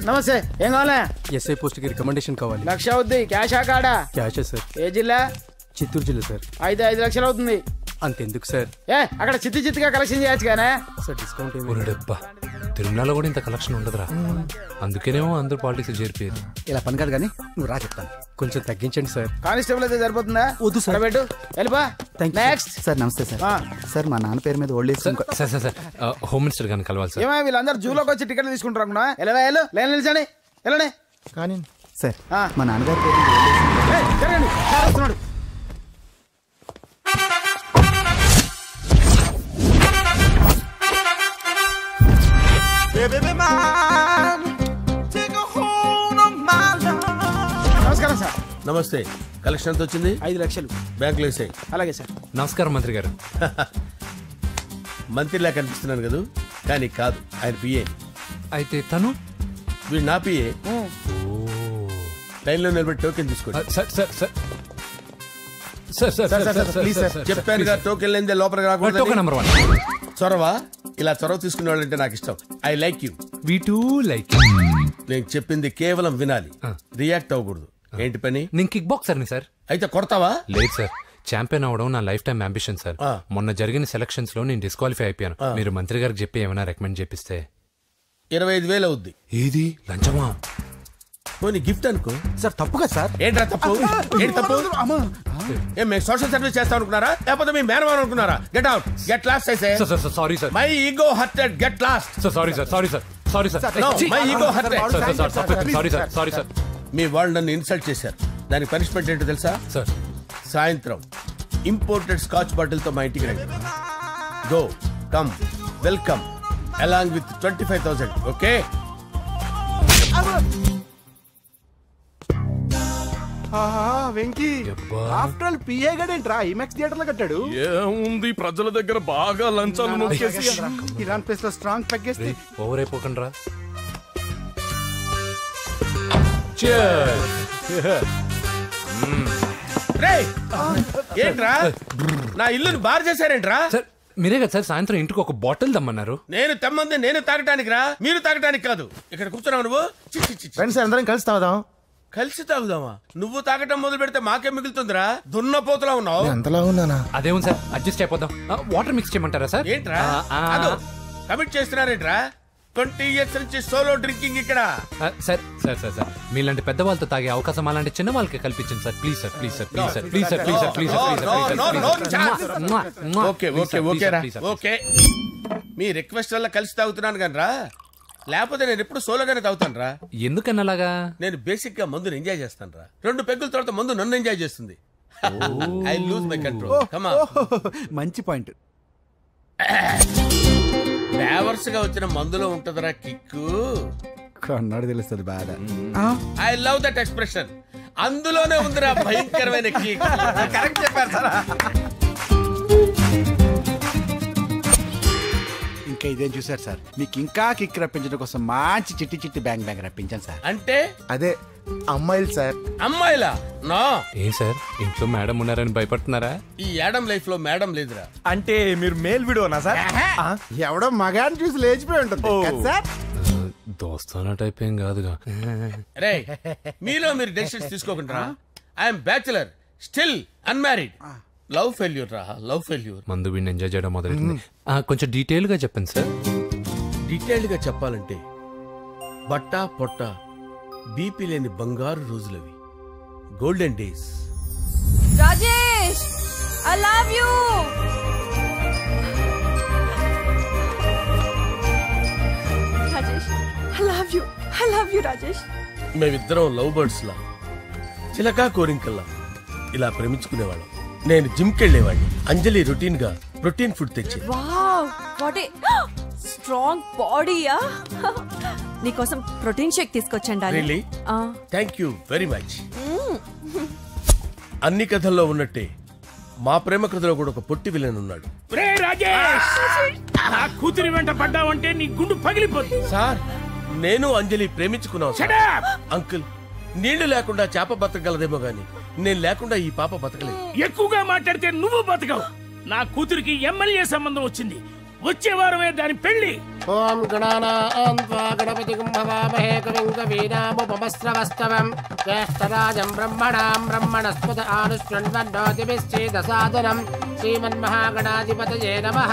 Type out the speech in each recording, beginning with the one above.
నమస్తే. ఏం కావాలా? ఎస్ఐ పోస్ట్ కి రికమెండేషన్ కావాలి. 1,00,000 అవుద్ది. క్యాషా కాడా? క్యాషే సార్. ఏ జిల్లా? చిత్తూరు జిల్లా సార్. 5 లక్షలు అవుతుంది. అంతెందుకు సార్? అక్కడ చిత్తుగా కలెక్షన్ చేయొచ్చు కానీ సార్ డిస్కౌంట్ డబ్బా. తిరుమలలో కూడా ఇంత కలెక్షన్ ఉండదురా, అందుకేనేమో అందరూ పాలిటిక్స్ చేరిపోయారు. ఇలా పని కాదు కానీ నువ్వు రా చెప్తాను. కొంచెం తగ్గించండి సార్. కానిస్టేబుల్ అయితే సరిపోతుందా? వద్దు సార్. పెట్టు వెళ్ళిపా. Next sir. నమస్తే సార్. సార్ మా నాన్న పేరు మీద old age sir sir sir home minister గారిని కలవాలి సార్. ఏమో వీళ్ళందరూ జూలోకి వచ్చి టికెట్లు తీసుకుంటారు అనుకున్నా. లైన్ నిలిచండి. వెళ్ళండి. కానీ సార్ మా నాన్నగారి పేరు మీద జరగండి. సార్ వస్తున్నాడు. నమస్కారం సార్. నమస్తే. కలెక్షన్ ఎంత వచ్చింది? 5 లక్షలు. బ్యాంకులో వేసాయి. అలాగే సార్. నమస్కారం మంత్రి గారు. మంత్రిలా కనిపిస్తున్నాను కదా, కానీ కాదు, ఆయన పిఏ. అయితే తను వీడు నా పిఏ. లైన్లో నిలబెట్టి టోకెన్ తీసుకోండి. Sir sir sir sir sir sir చెప్పాను కదా, టోకెన్ లేనిదే లోపలికి రాకూడదు. Token number 1. చొరవ. ఇలా చొరవ తీసుకునే వాళ్ళంటే నాకు ఇష్టం. I like you. We two like. నేను చెప్పింది కేవలం వినాలి, రియాక్ట్ అవ్వకూడదు. ఏంటి పని? నేను కిక్ బాక్సర్ని సార్. అయితే కొడతావా? లేదు సార్, ఛాంపియన్ అవడం నా లైఫ్ టైం అంబిషన్ సార్. మొన్న జరిగిన సెలక్షన్స్ లో నేను డిస్క్వాలిఫై అయిపోయాను. మీరు మంత్రి గారికి చెప్పి ఏమైనా రికమెండ్ చేపిస్తే. 25,000 అవుద్ది. ఏది లంచమా? పోనీ గిఫ్ట్ అనుకో సార్. తప్పుగా సార్. ఏంట్రా తప్పు? ఏంటి తప్పు? ఏం మేము సోషల్ సర్వీస్ చేస్తాం అనుకున్నారా, లేకపోతే మీ మేనమాన్ అనుకున్నారా? Get out, get lost. Sorry sir. My ego hurted, get lost. Sorry sir. Sorry sir. Sorry sir. My ego hurted. Sorry sir. Sorry sir. మీ వాళ్ళు నన్ను ఇన్సల్ట్ చేశారు. దానికి పనిష్మెంట్ ఏంటో తెలుసా? సార్ సాయంత్రం ఇంపోర్టెడ్ స్కాచ్ బాటిల్ తో మా ఇంటికి రండి. Go come welcome along with 25,000. Okay? Venky after all PA గడేంట్రా ఇమెక్స్ థియేటర్ లో కట్టాడు. ఏముంది, ప్రజల దగ్గర బాగా లంచాలు నొక్కేసి ఇరాన్ ప్లేస్ లో స్ట్రాంగ్ తగ్గేస్తే ఓవర్ అయిపోకండి రా. ఏంట్రా నా ఇల్లుని బార్ చేశారేంట్రా? సార్ మీరే కదా సార్ సాయంత్రం ఇంటికి ఒక బాటిల్ దమ్మన్నారు. నేను తెమ్మంది నేను తాగటానికి రా, మీరు తాగటానికి కాదు. ఇక్కడ కూర్చున్నావు నువ్వు. ఫ్రెండ్స్ అందరం కలిసి తాగుదాం. కలిసి తాగుదామా? నువ్వు తాగటం మొదలు పెడితే మాకే మిగులుతుందిరా. దున్నపోతులా ఉన్నావు. ఎంతలా ఉన్నానా? అదేమో సార్, అడ్జస్ట్ అయిపోదాం. వాటర్ మిక్స్ చేయమంటారా సార్? ఏంట్రా కమిట్ చేస్తున్నారేంట్రా? 20 years నుంచి సోలో డ్రింకింగ్ ఇక్కడ. సార్ సార్ సార్ సార్ మీలాంటి పెద్ద వాళ్ళతో తాగే అవకాశం అలాంటి చిన్న వాళ్ళకి కల్పించండి sir. Please sir, please sir, please sir, please sir, please sir, please sir. Okay okay okay రా, ఓకే. మీ రిక్వెస్ట్ వల్ల కలిసి తాగుతున్నాను కానీ రా, లేకపోతే నేను ఎప్పుడు సోలోగానే తాగుతాను రా. ఎందుకన్నా అలాగా? నేను బేసిక్ గా మందుని ఎంజాయ్ చేస్తాను రా. 2 పెగ్గుల తర్వాత మందు నన్ను ఎంజాయ్ చేస్తుంది. I lose my control. Come on. మంచి పాయింట్. ఫ్లేవర్స్ గా వచ్చిన మందులో ఉంటదరా కిక్కు. కన్నాడు తెలుస్తుంది బాధ. I love that expression. అందులోనే ఉందిరా భయంకరమైన కిక్. కరెక్ట్ చెప్పారు సార్. ఇంకా ఇదేం చూసారు సార్, మీకు ఇంకా కిక్ రప్పించడం కోసం మంచి చిట్టి చిట్టి బ్యాంగ్ బ్యాంగ్ రప్పించాను సార్. అంటే అదే అమ్మాయిలు సార్. అమ్మాయిలా? నా ఏం సార్ ఇంట్లో మేడం ఉన్నారని భయపడుతున్నారా? ఈ యాడమ్ లైఫ్ లో మేడం లేదురా. అంటే మీరు మేల్ వీడియోనా సార్? ఎవడో మగాన్ని చూసి లేచిపోయి ఉంటుంది సార్. దోస్తానా టైప్ ఏం కాదుగా. రే మీలో మీరు డెసిషన్స్ తీసుకోకుండా. I'm bachelor, still unmarried. Love failure రా, లవ్ ఫెయిల్యూర్. మందు వీడిని ఎంజాయ్ చేయడం మొదలైంది. కొంచెం డీటెయిల్ గా చెప్పండి సార్. డీటెయిల్డ్ గా చెప్పాలంటే బట్టా పొట్ట బీపీ లేని బంగారు రోజులవి, golden days. Rajesh, I love you. Rajesh, I love you. I love you Rajesh. మేమిద్దరం లవ్ బర్డ్స్ లా, చిలకా కోరింకల్లా ఇలా ప్రేమించుకునేవాళ్ళం. నేను జిమ్ కెళ్ళేవాడిని. అంజలి రొటీన్ గా ప్రోటీన్ ఫుడ్ తెచ్చి. వావ్, వాట్ ఏ స్ట్రాంగ్ బాడీయా. నీకోసం ప్రోటీన్ షేక్ తీసుకొచ్చండి. Really? Thank you very much. అన్ని కథల్లో ఉన్నట్టే మా ప్రేమ కథలో కూడా ఒక పొట్టి విలన్ ఉన్నాడు. కూతురి వెంట పడ్డావంటే నీ గుండు పగిలిపోతుంది. సార్ నేను అంజలి ప్రేమించుకున్నాను. అంకుల్, నీళ్లు లేకుండా చేప బతకగలదేమో గాని నేను లేకుండా ఈ పాప బతకలేదు. ఎక్కువగా మాట్లాడితే నువ్వు బతకవు. నా కూతురికి ఎమ్మెల్యే సంబంధం వచ్చింది. వచ్చే వారమే దాని పెళ్లి. ఓం గణానాం త్వా గణపతిం భవామహే కవిం కవీనాముపమస్రవస్తవం జ్యేష్ఠరాజం బ్రహ్మణాం బ్రహ్మణస్పత ఆనుష్ణ్వన్నోతిభిశ్చేదసాదనం శ్రీమన్మహాగణాధిపతయే నమః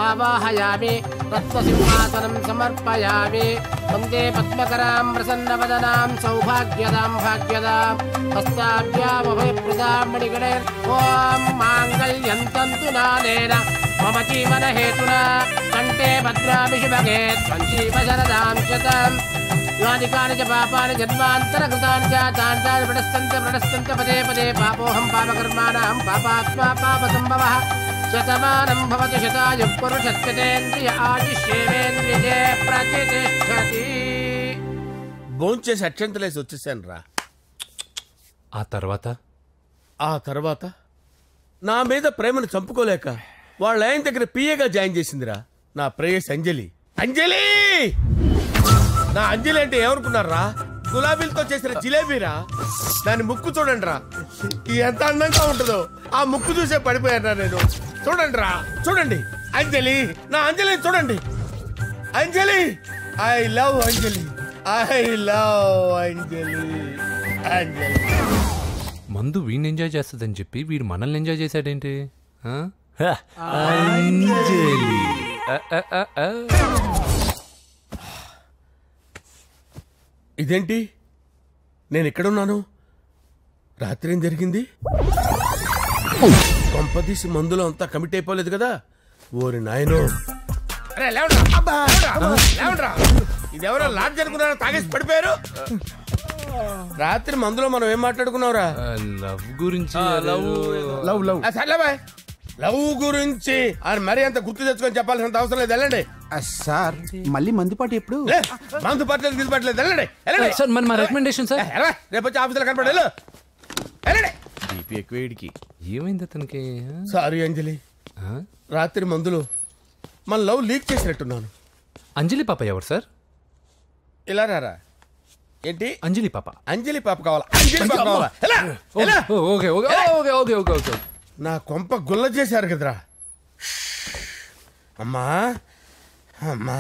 ఆవాహయామి తత్వసింహాసనం సమర్పయామి వందే పద్మకరాం ప్రసన్నవదనాం సౌభాగ్యదాం భాగ్యదాం హస్తాభ్యామభయప్రదాం మణిగణే ఓం మాంగళ్యం తంతు నానేన మమ జీవన హేతునా కంఠే భద్రామి శుభగే త్వంజీవ శరదాం శతం యాని కాని చ పాపాని జన్మాంతరకృతాని చ తాని ప్రణశ్యంత పదే పదే పాపోహం పాపకర్మాణం పాపాత్మా పాపసంభవః శతమానం భవతి శతాయుః పురుషస్యతేంద్రియ ఆయుష్యేంద్రియే ప్రతిష్టతి. భోంచేసి అక్షంతలేసి వచ్చేసాను రా. ఆ తర్వాత నా మీద ప్రేమను చంపుకోలేక వాళ్ళ ఆయన దగ్గర పిఏగా జాయిన్ చేసిందిరా నా ప్రేయస్ అంజలి. అంజలి నా అంజలి అంటే ఏమనుకున్నారా? గులాబీలతో చేసిన జిలేబీరా. దాని ముక్కు చూడండి రా, ఎంత అందంగా ఉంటుందో. ఆ ముక్కు చూసే పడిపోయారా నేను. చూడండి రా, చూడండి అంజలి, నా అంజలిని చూడండి. Anjali, I love Anjali, I love Anjali. Anjali మందు వీడిని ఎంజాయ్ చేస్తుందని చెప్పి వీడు మనల్ని ఎంజాయ్ చేశాడేంటి? ఇదేంటి, నేను ఎక్కడున్నాను? రాత్రి ఏం జరిగింది? కొంపదీసి మందులో అంతా కమిట్ అయిపోలేదు కదా? ఓరి నాయనో, ఇదెవరో లాడ్జ్ అనుకున్నారో తాగేసి పడిపోయారు. రాత్రి మందులో మనం ఏం మాట్లాడుకున్నావురా? లవ్ గురించి. లవ్ గురించి అని మరీ అంత గుర్తు తెచ్చుకొని చెప్పాల్సినంత అవసరం లేదు. వెళ్ళండి సార్, మళ్ళీ మందుపాటి ఎప్పుడు? మందు పట్టలేదు తీసుపట్టలేదు. వెళ్ళండి సార్, మరి మా రికమెండేషన్ సార్. రేపు వచ్చి ఆఫీసులో కనపడి వెళ్ళండి. ఏమైంది అతనికి? సారీ అంజలి, రాత్రి మందులో మన లవ్ లీక్ చేసినట్టున్నాను. అంజలి పాప ఎవరు సార్? ఇలా రారా. ఏంటి అంజలి పాప? అంజలి పాప కావాలా? అంజలి పాప కావాలా? Okay okay okay okay okay okay. నా కొంప గుల్ల చేశారు కదరా. అమ్మా అమ్మా,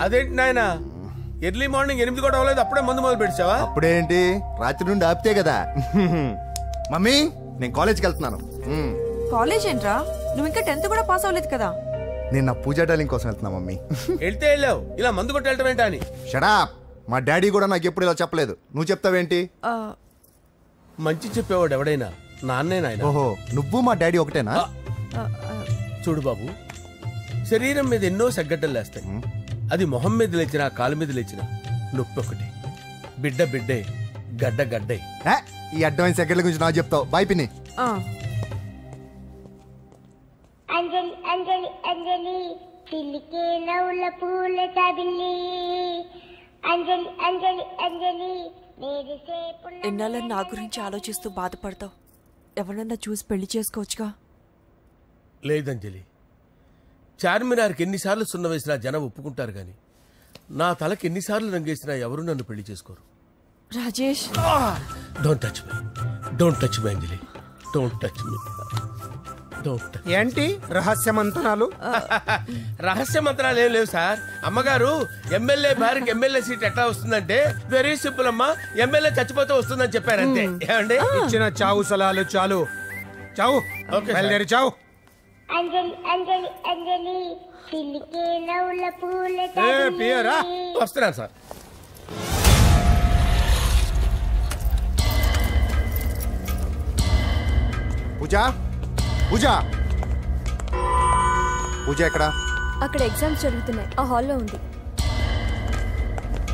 అదేంటి నాయన, ఎర్లీ మార్నింగ్ 8 కూడా అవ్వలేదు, అప్పుడే మందు మొదలు పెట్టావా? అప్పుడేంటి, రాత్రి నుండి ఆపితే కదా. మమ్మీ, నేను కాలేజ్కి వెళ్తున్నాను. కాలేజ్ ఏంట్రా, నువ్వు ఇంకా 10th కూడా పాస్ అవ్వలేదు కదా. నేను నా పూజా డాలింగ్ కోసం వెళ్తున్నా మమ్మీ. వెళ్తే వెళ్ళావు, ఇలా మందు కొట్టి వెళ్ళటం ఏంటా అని. షడాప్, మా డాడీ కూడా నాకు ఎప్పుడు ఇలా చెప్పలేదు. నువ్వు చెప్తావేంటి? మంచి చెప్పేవాడు ఎవడైనా నాన్నే నాయన. ఓహో, నువ్వు మా డాడీ ఒకటేనా? చూడు బాబు, శరీరం మీద ఎన్నో సగ్గడ్డలు లేస్తాయి. అది మొహం మీద లేచినా కాలు మీద లేచినా నొప్పి ఒకటి. బిడ్డ బిడ్డే, గడ్డ గడ్డే. ఈ అడ్వాన్స్ సెకండ్ల గురించి నాకు చెప్తావు. బాయ్ పిన్ని. అంజలి అంజలి అంజలి పిల్లికే నవ్వుల పూల తబిల్లి. అంజలి అంజలి అంజలి ఎన్నాళ్ళ నా గురించి ఆలోచిస్తూ బాధపడతావు. ఎవరన్నా చూసి పెళ్లి చేసుకోవచ్చుగా. లేదంజలి, చార్మినార్కి ఎన్నిసార్లు సున్న వేసినా జనం ఒప్పుకుంటారు గాని నా తలకి ఎన్నిసార్లు రంగేసినా ఎవరు నన్ను పెళ్లి చేసుకోరు. Rajesh, don't touch me, don't touch me Anjali, don't touch me. ఏంటి రహస్య మంత్రాలు? రహస్య మంత్రాలు ఏం లేవు సార్. అమ్మగారు ఎమ్మెల్యే భార్యకి ఎమ్మెల్యే సీట్ ఎట్లా వస్తుందంటే వెరీ సింపుల్ అమ్మా, ఎమ్మెల్యే చచ్చిపోతే వస్తుందని చెప్పారంతే. ఏమండి, ఇచ్చిన చావు సలాలు చాలు. చావు, బయలుదేరి చావు. అంజలి అంజలి అంజలి పిల్లికే నవ్వుల పూల పియరా వస్తున్నాను సార్. పూజ, పూజ, పూజ ఎక్కడ? అక్కడ ఎగ్జామ్స్ జరుగుతున్నాయి, ఆ హాల్లో ఉంది.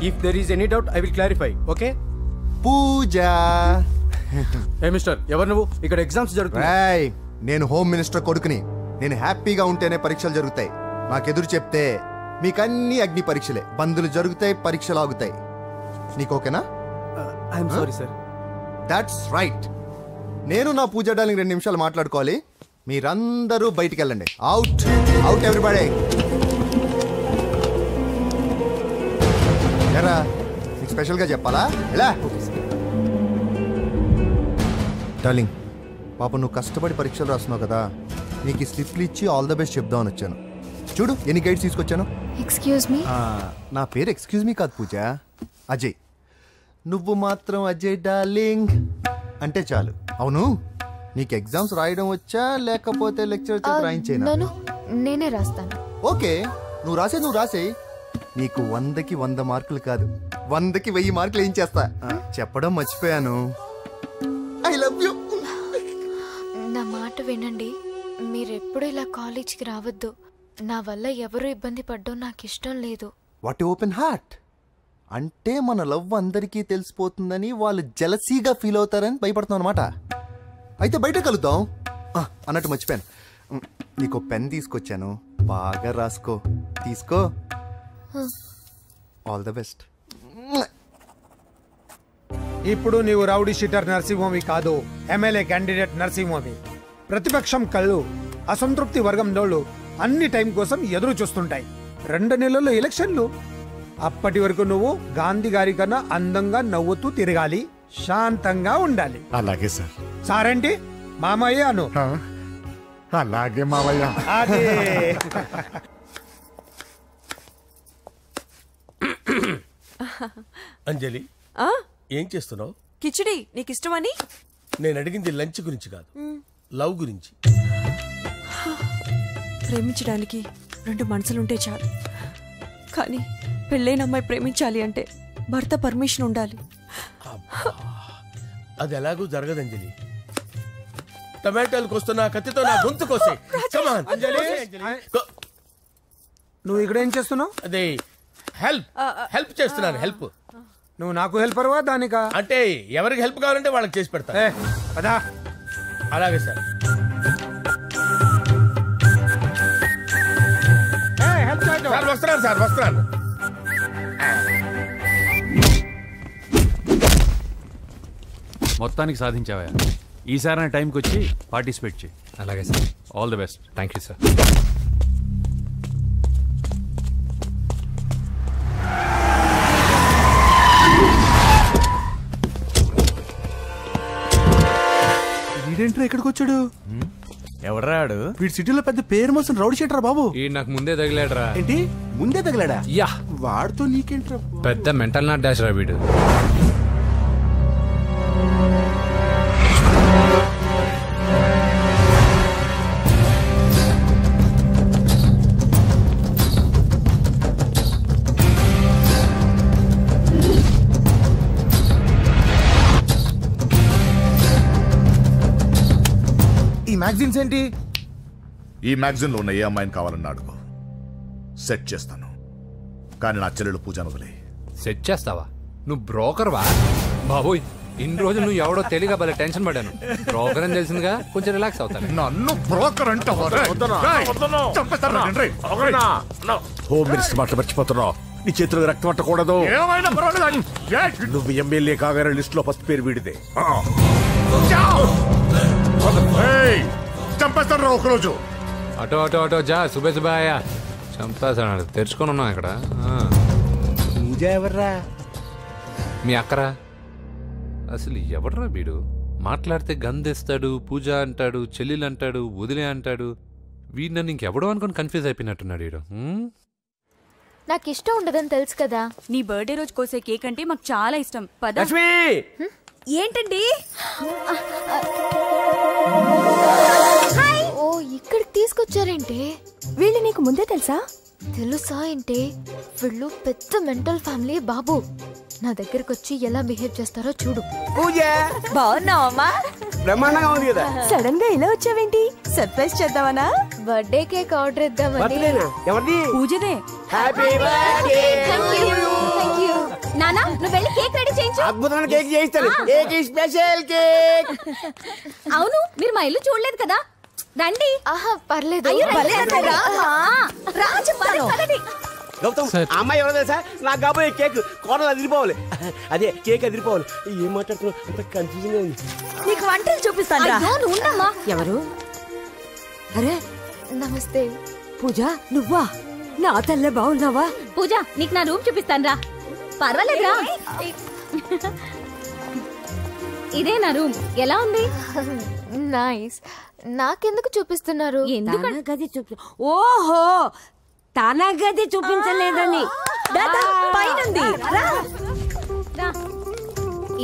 If there is any doubt I will clarify. Okay Pooja. ఏ మిస్టర్, ఎవరు నువ్వు? ఇక్కడ ఎగ్జామ్స్ జరుగుతున్నాయి. నేను హోమ్ మినిస్టర్ కొడుకుని. నేను హ్యాపీగా ఉంటేనే పరీక్షలు జరుగుతాయి. నాకెదురు చెప్తే మీకన్నీ అగ్ని పరీక్షలే. బందులు జరుగుతాయి, పరీక్షలు ఆగుతాయి. నీకు ఓకేనా? I'm sorry sir. That's right. నేను నా పూజ డార్లింగ్ 2 నిమిషాలు మాట్లాడుకోవాలి. మీరందరూ బయటికి వెళ్ళండి. Out out everybody. ఎరా, నీకు స్పెషల్గా చెప్పాలా? ఎలా డార్లింగ్, పాప నువ్వు కష్టపడి పరీక్షలు రాస్తున్నావు కదా, నీకు ఈ స్లిప్లు ఇచ్చి ఆల్ ద బెస్ట్ చెప్దామని వచ్చాను. చూడు ఎన్ని గైడ్స్ తీసుకొచ్చాను. Excuse me. నా పేరు ఎక్స్క్యూజ్ మీ కాదు పూజ, అజయ్. నువ్వు మాత్రం అజయ్ డార్లింగ్ అంటే చాలు. అవును, నీకు ఎగ్జామ్స్ రాయడం వచ్చా లేకపోతే లెక్చర్ రాయించేనా? నేనే రాస్తాను. ఓకే, నువ్వు రాసే. నీకు 100కి 100 మార్కులు కాదు, 100కి 1000 మార్కులు ఏం చేస్తా. చెప్పడం మర్చిపోయాను, ఐ లవ్ యూ. నా మాట వినండి, మీరెప్పుడు ఇలా కాలేజీకి రావద్దు. నా వల్ల ఎవరు ఇబ్బంది పడ్డం నాకు ఇష్టం లేదు. వాట్ ఓపెన్ హార్ట్ అంటే మన లవ్ అందరికీ తెలిసిపోతుందని వాళ్ళు జలసీగా ఫీల్ అవుతారని భయపడుతున్నాం అనమాట. అయితే బయట కలుద్దాం. అన్నట్టు మర్చిపోయాను, నీకు పెన్ తీసుకొచ్చాను, బాగా రాసుకో. తీసుకో. All the best. ఇప్పుడు నీవు రౌడీ షీటర్ నరసింహమి కాదు, ఎమ్మెల్యే క్యాండిడేట్ నరసింహమి. ప్రతిపక్షం కళ్ళు, అసంతృప్తి వర్గం డోళ్ళు అన్ని టైం కోసం ఎదురు చూస్తుంటాయి. 2 నెలల్లో ఎలక్షన్లు. అప్పటి వరకు నువ్వు గాంధీ గారి కన్నా అందంగా నవ్వుతూ తిరగాలి, శాంతంగా ఉండాలి. అలాగే సార్. సారేంటి మామయ్య అను. అలాగే మావయ్య. అదే. అంజలి, ఏం చేస్తున్నావు? కిచిడి నీకు ఇష్టమని. నేను అడిగింది లంచ్ గురించి కాదు, లవ్ గురించి. ప్రేమించడానికి 2 మనసులుంటే చాలు, కానీ పెళ్ళైన అమ్మాయి ప్రేమించాలి అంటే భర్త పర్మిషన్ ఉండాలి. అది ఎలాగూ జరగదు అంజలి. టమాటాలు కోస్తున్నా కత్తితో నా గొంతు కోసే. నువ్వు ఇక్కడ ఏం చేస్తున్నావు? అదే హెల్ప్ చేస్తున్నాను. హెల్ప్. నువ్వు నాకు హెల్పర్వా దానికా? అంటే ఎవరికి హెల్ప్ కావాలంటే వాళ్ళకి చేసి పెడతా. అలాగే సార్. వస్తున్నాను. మొత్తానికి సాధించావా? ఈసారి టైంకి వచ్చి పార్టిసిపేట్ చేయి. అలాగే sir. All the best. Thank you sir. వీడేంట్రా ఇక్కడికి వచ్చాడు? ఎవడ్రాడు? వీడి సిటీలో పెద్ద పేరు మోసం రౌడీ షీటర్ బాబు. ఈ నాకు ముందే తగిలాడరా. ఏంటి ముందే తగిలాడా? యా, వాడితో నీకేంట్రా? పెద్ద మెంటల్ నాట్ డాష్ రా వీడు. ఈ మ్యాగజైన్స్ ఏంటి? ఈ మ్యాగజైన్ లో ఉన్న ఏ అమ్మాయిని కావాలన్నా అడుగు, సెట్ చేస్తాను. కానీ నా చెల్లెలు పూజను వదిలే. సెట్ చేస్తావా? నువ్వు బ్రోకర్ వా? బాబోయ్, ఇన్ని రోజులు నువ్వు ఎవడో తెలియక భలే టెన్షన్ పడ్డాను. బ్రోకర్ అని తెలిసిందిగా కొంచెం రిలాక్స్ అవుతాను. నన్ను బ్రోకర్ అంటే హోమ్ మినిస్టర్ మాట మర్చిపోతున్నావు. నీ చేతిలో రక్తం పట్టకూడదు. నువ్వు ఎమ్మెల్యే కాగానే లిస్ట్ లో ఫస్ట్ పేరు వీడిదే. చంపేస్తాను ఒకరోజు. అటో జా. సుబే సుబాయా చంపేస్తాడు. తెరుచుకొని ఉన్నాం ఇక్కడ. పూజ ఎవర్రా? మీ అక్కరా? అసలు ఎవడరా వీడు? మాట్లాడితే గంధేస్తాడు, పూజ అంటాడు, చెల్లెలు అంటాడు, వదిలే అంటాడు. వీడు నన్ను ఇంకెవడో అనుకుని కన్ఫ్యూజ్ అయిపోయినట్టున్నాడు వీడు. నాకు ఇష్టం ఉండదని తెలుసు కదా. నీ బర్త్డే రోజు కోసే కేక్ అంటే మాకు చాలా ఇష్టం. పద. ఏంటండి? ఓ, ఇక్కడికి తీసుకొచ్చారేంటే? వీళ్ళు నీకు ముందే తెలుసా? తెలుసా ఏంటే? వీళ్ళు పెద్ద మెంటల్ ఫ్యామిలీ బాబు. నా దగ్గరకు వచ్చి ఎలా బిహేవ్ చేస్తారో చూడు. పూజ బాగున్నావమ్మా? బ్రహ్మాండంగా ఉంది కదా. సడన్ గా ఇలా వచ్చావేంటి? సర్ప్రైజ్ చేద్దామనా? బర్త్డే కేక్ ఆర్డర్ ఇద్దామని. ఎవరిది? పూజదే. Happy birthday. థాంక్యూ. నానా, నువ్వు వెళ్ళి కేక్ రెడీ చేయించు. అద్భుతమైన కేక్ చేయిస్తాను. Cake special cake. అవును, మీరు మా ఇల్లు చూడలేదు కదా. రండి. ఆహా, పర్లేదు. గౌతమ్, అమ్మాయి ఎవరో తెలుసా? నాకు కాబోయే కేక్ కోడలు అదిరిపోవాలి. అదే కేక్ అదిరిపోవాలి. ఏం మాట్లాడుతున్నావు? అంత కన్ఫ్యూజన్ గా ఉంది. నీకు వంటలు చూపిస్తాను. ఎవరు? అరే నమస్తే. పూజ, నువ్వా? నా తల్లే బాగున్నావా? పూజ, నీకు నా రూమ్ చూపిస్తాను రా. పర్వాలేదురా. ఇదే నా రూమ్. ఎలా ఉంది? నైస్. నాకెందుకు చూపిస్తున్నారు? తన గది ఓహో తన గది చూపించలేదని.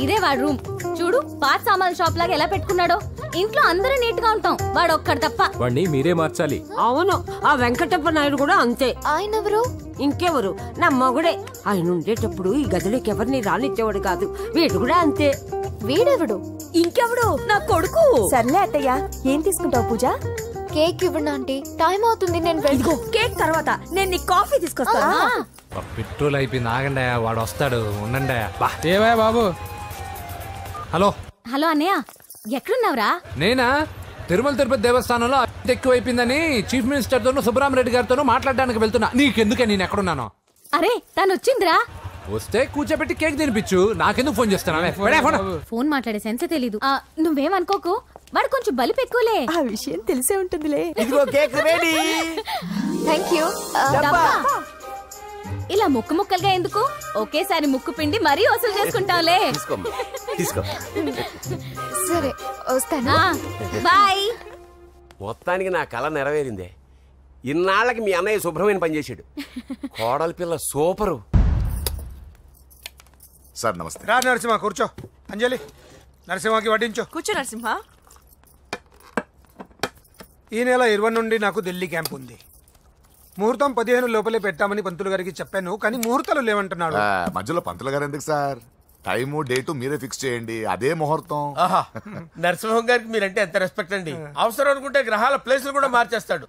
ఇదే వాడు రూమ్. చూడు పాత సామాన్ షాప్ లాగా ఎలా పెట్టుకున్నాడో. ఇంట్లో అందరూ నీట్ గా ఉంటాం, వాడు ఒక్కడు తప్ప. వాడిని మీరే మార్చాలి. అవును, ఆ వెంకటప్ప నాయుడు కూడా అంతే. ఆయన ఎవరు? ఇంకెవరు, నా మొగుడే. ఆయన ఉండేటప్పుడు ఈ గదిలోకి ఎవరిని రానిచ్చేవాడు కాదు. వీడు కూడా అంతే. వీడెవడు? ఇంకెవడు? నా కొడుకు. సర్లే అత్తయ్య, ఏం తీసుకుంటావు పూజ? కేక్ ఇవ్వండి ఆంటీ, టైం అవుతుంది. నేను కేక్ తర్వాత నేను నీ కాఫీ తీసుకొస్తాను. పెట్రోల్ అయిపోయింది, ఆగండి, వాడు వస్తాడు, ఉండండి. ఏవా బాబు? హలో హలో అన్నయ్య, ఎక్కడున్నావురా? నేనా తిరుమల తిరుపతి దేవస్థానంలో ఎక్కువైపోయిందని చీఫ్ మినిస్టర్ తోనూ సుబ్రహ్మరెడ్డి గారితోనూ మాట్లాడడానికి వెళ్తున్నా. నీకెందుకే నేను ఎక్కడున్నాను? అరే తను వచ్చిందిరా. వస్తే కూర్చోబెట్టి కేక్ తినిపించు, నాకెందుకు ఫోన్ చేస్తాను? ఫోన్ మాట్లాడే సెన్సే తెలీదు. నువ్వేమనుకోకు, వాడు కొంచెం బలిపు ఎక్కువలే. ఆ విషయం తెలిసే ఉంటుందిలే. ఇదిగో కేక్ రెడీ. థాంక్యూ. ఇలా ముక్కు ముక్కలుగా ఎందుకు, ఒకేసారి ముక్కు పిండి మరీ వసూలు చేసుకుంటావులే. తీసుకో. సరే వస్తానా? బాయ్. మొత్తానికి నా కళ నెరవేరిందే. ఇన్నాళ్ళకి మీ అన్నయ్య శుభ్రమైన పనిచేశాడు. కోడల పిల్ల సూపరు. సార్ నమస్తే. రా నరసింహ, కూర్చో. అంజలి, నరసింహకి వడ్డించు. కూర్చో నరసింహ. ఈ నెల 20 నుండి నాకు ఢిల్లీ క్యాంప్ ఉంది. ముహూర్తం 15 లోపలే పెట్టామని పంతులు గారికి చెప్పాను, కానీ ముహూర్తాలు లేవంటున్నాడు. మధ్యలో పంతులు గారు ఎందుకు సార్? టైము డేటు మీరే ఫిక్స్ చేయండి, అదే ముహూర్తం. నరసింహం గారికి మీరంటే ఎంత రెస్పెక్ట్ అండి. అవసరం అనుకుంటే గ్రహాల ప్లేసులు కూడా మార్చేస్తాడు.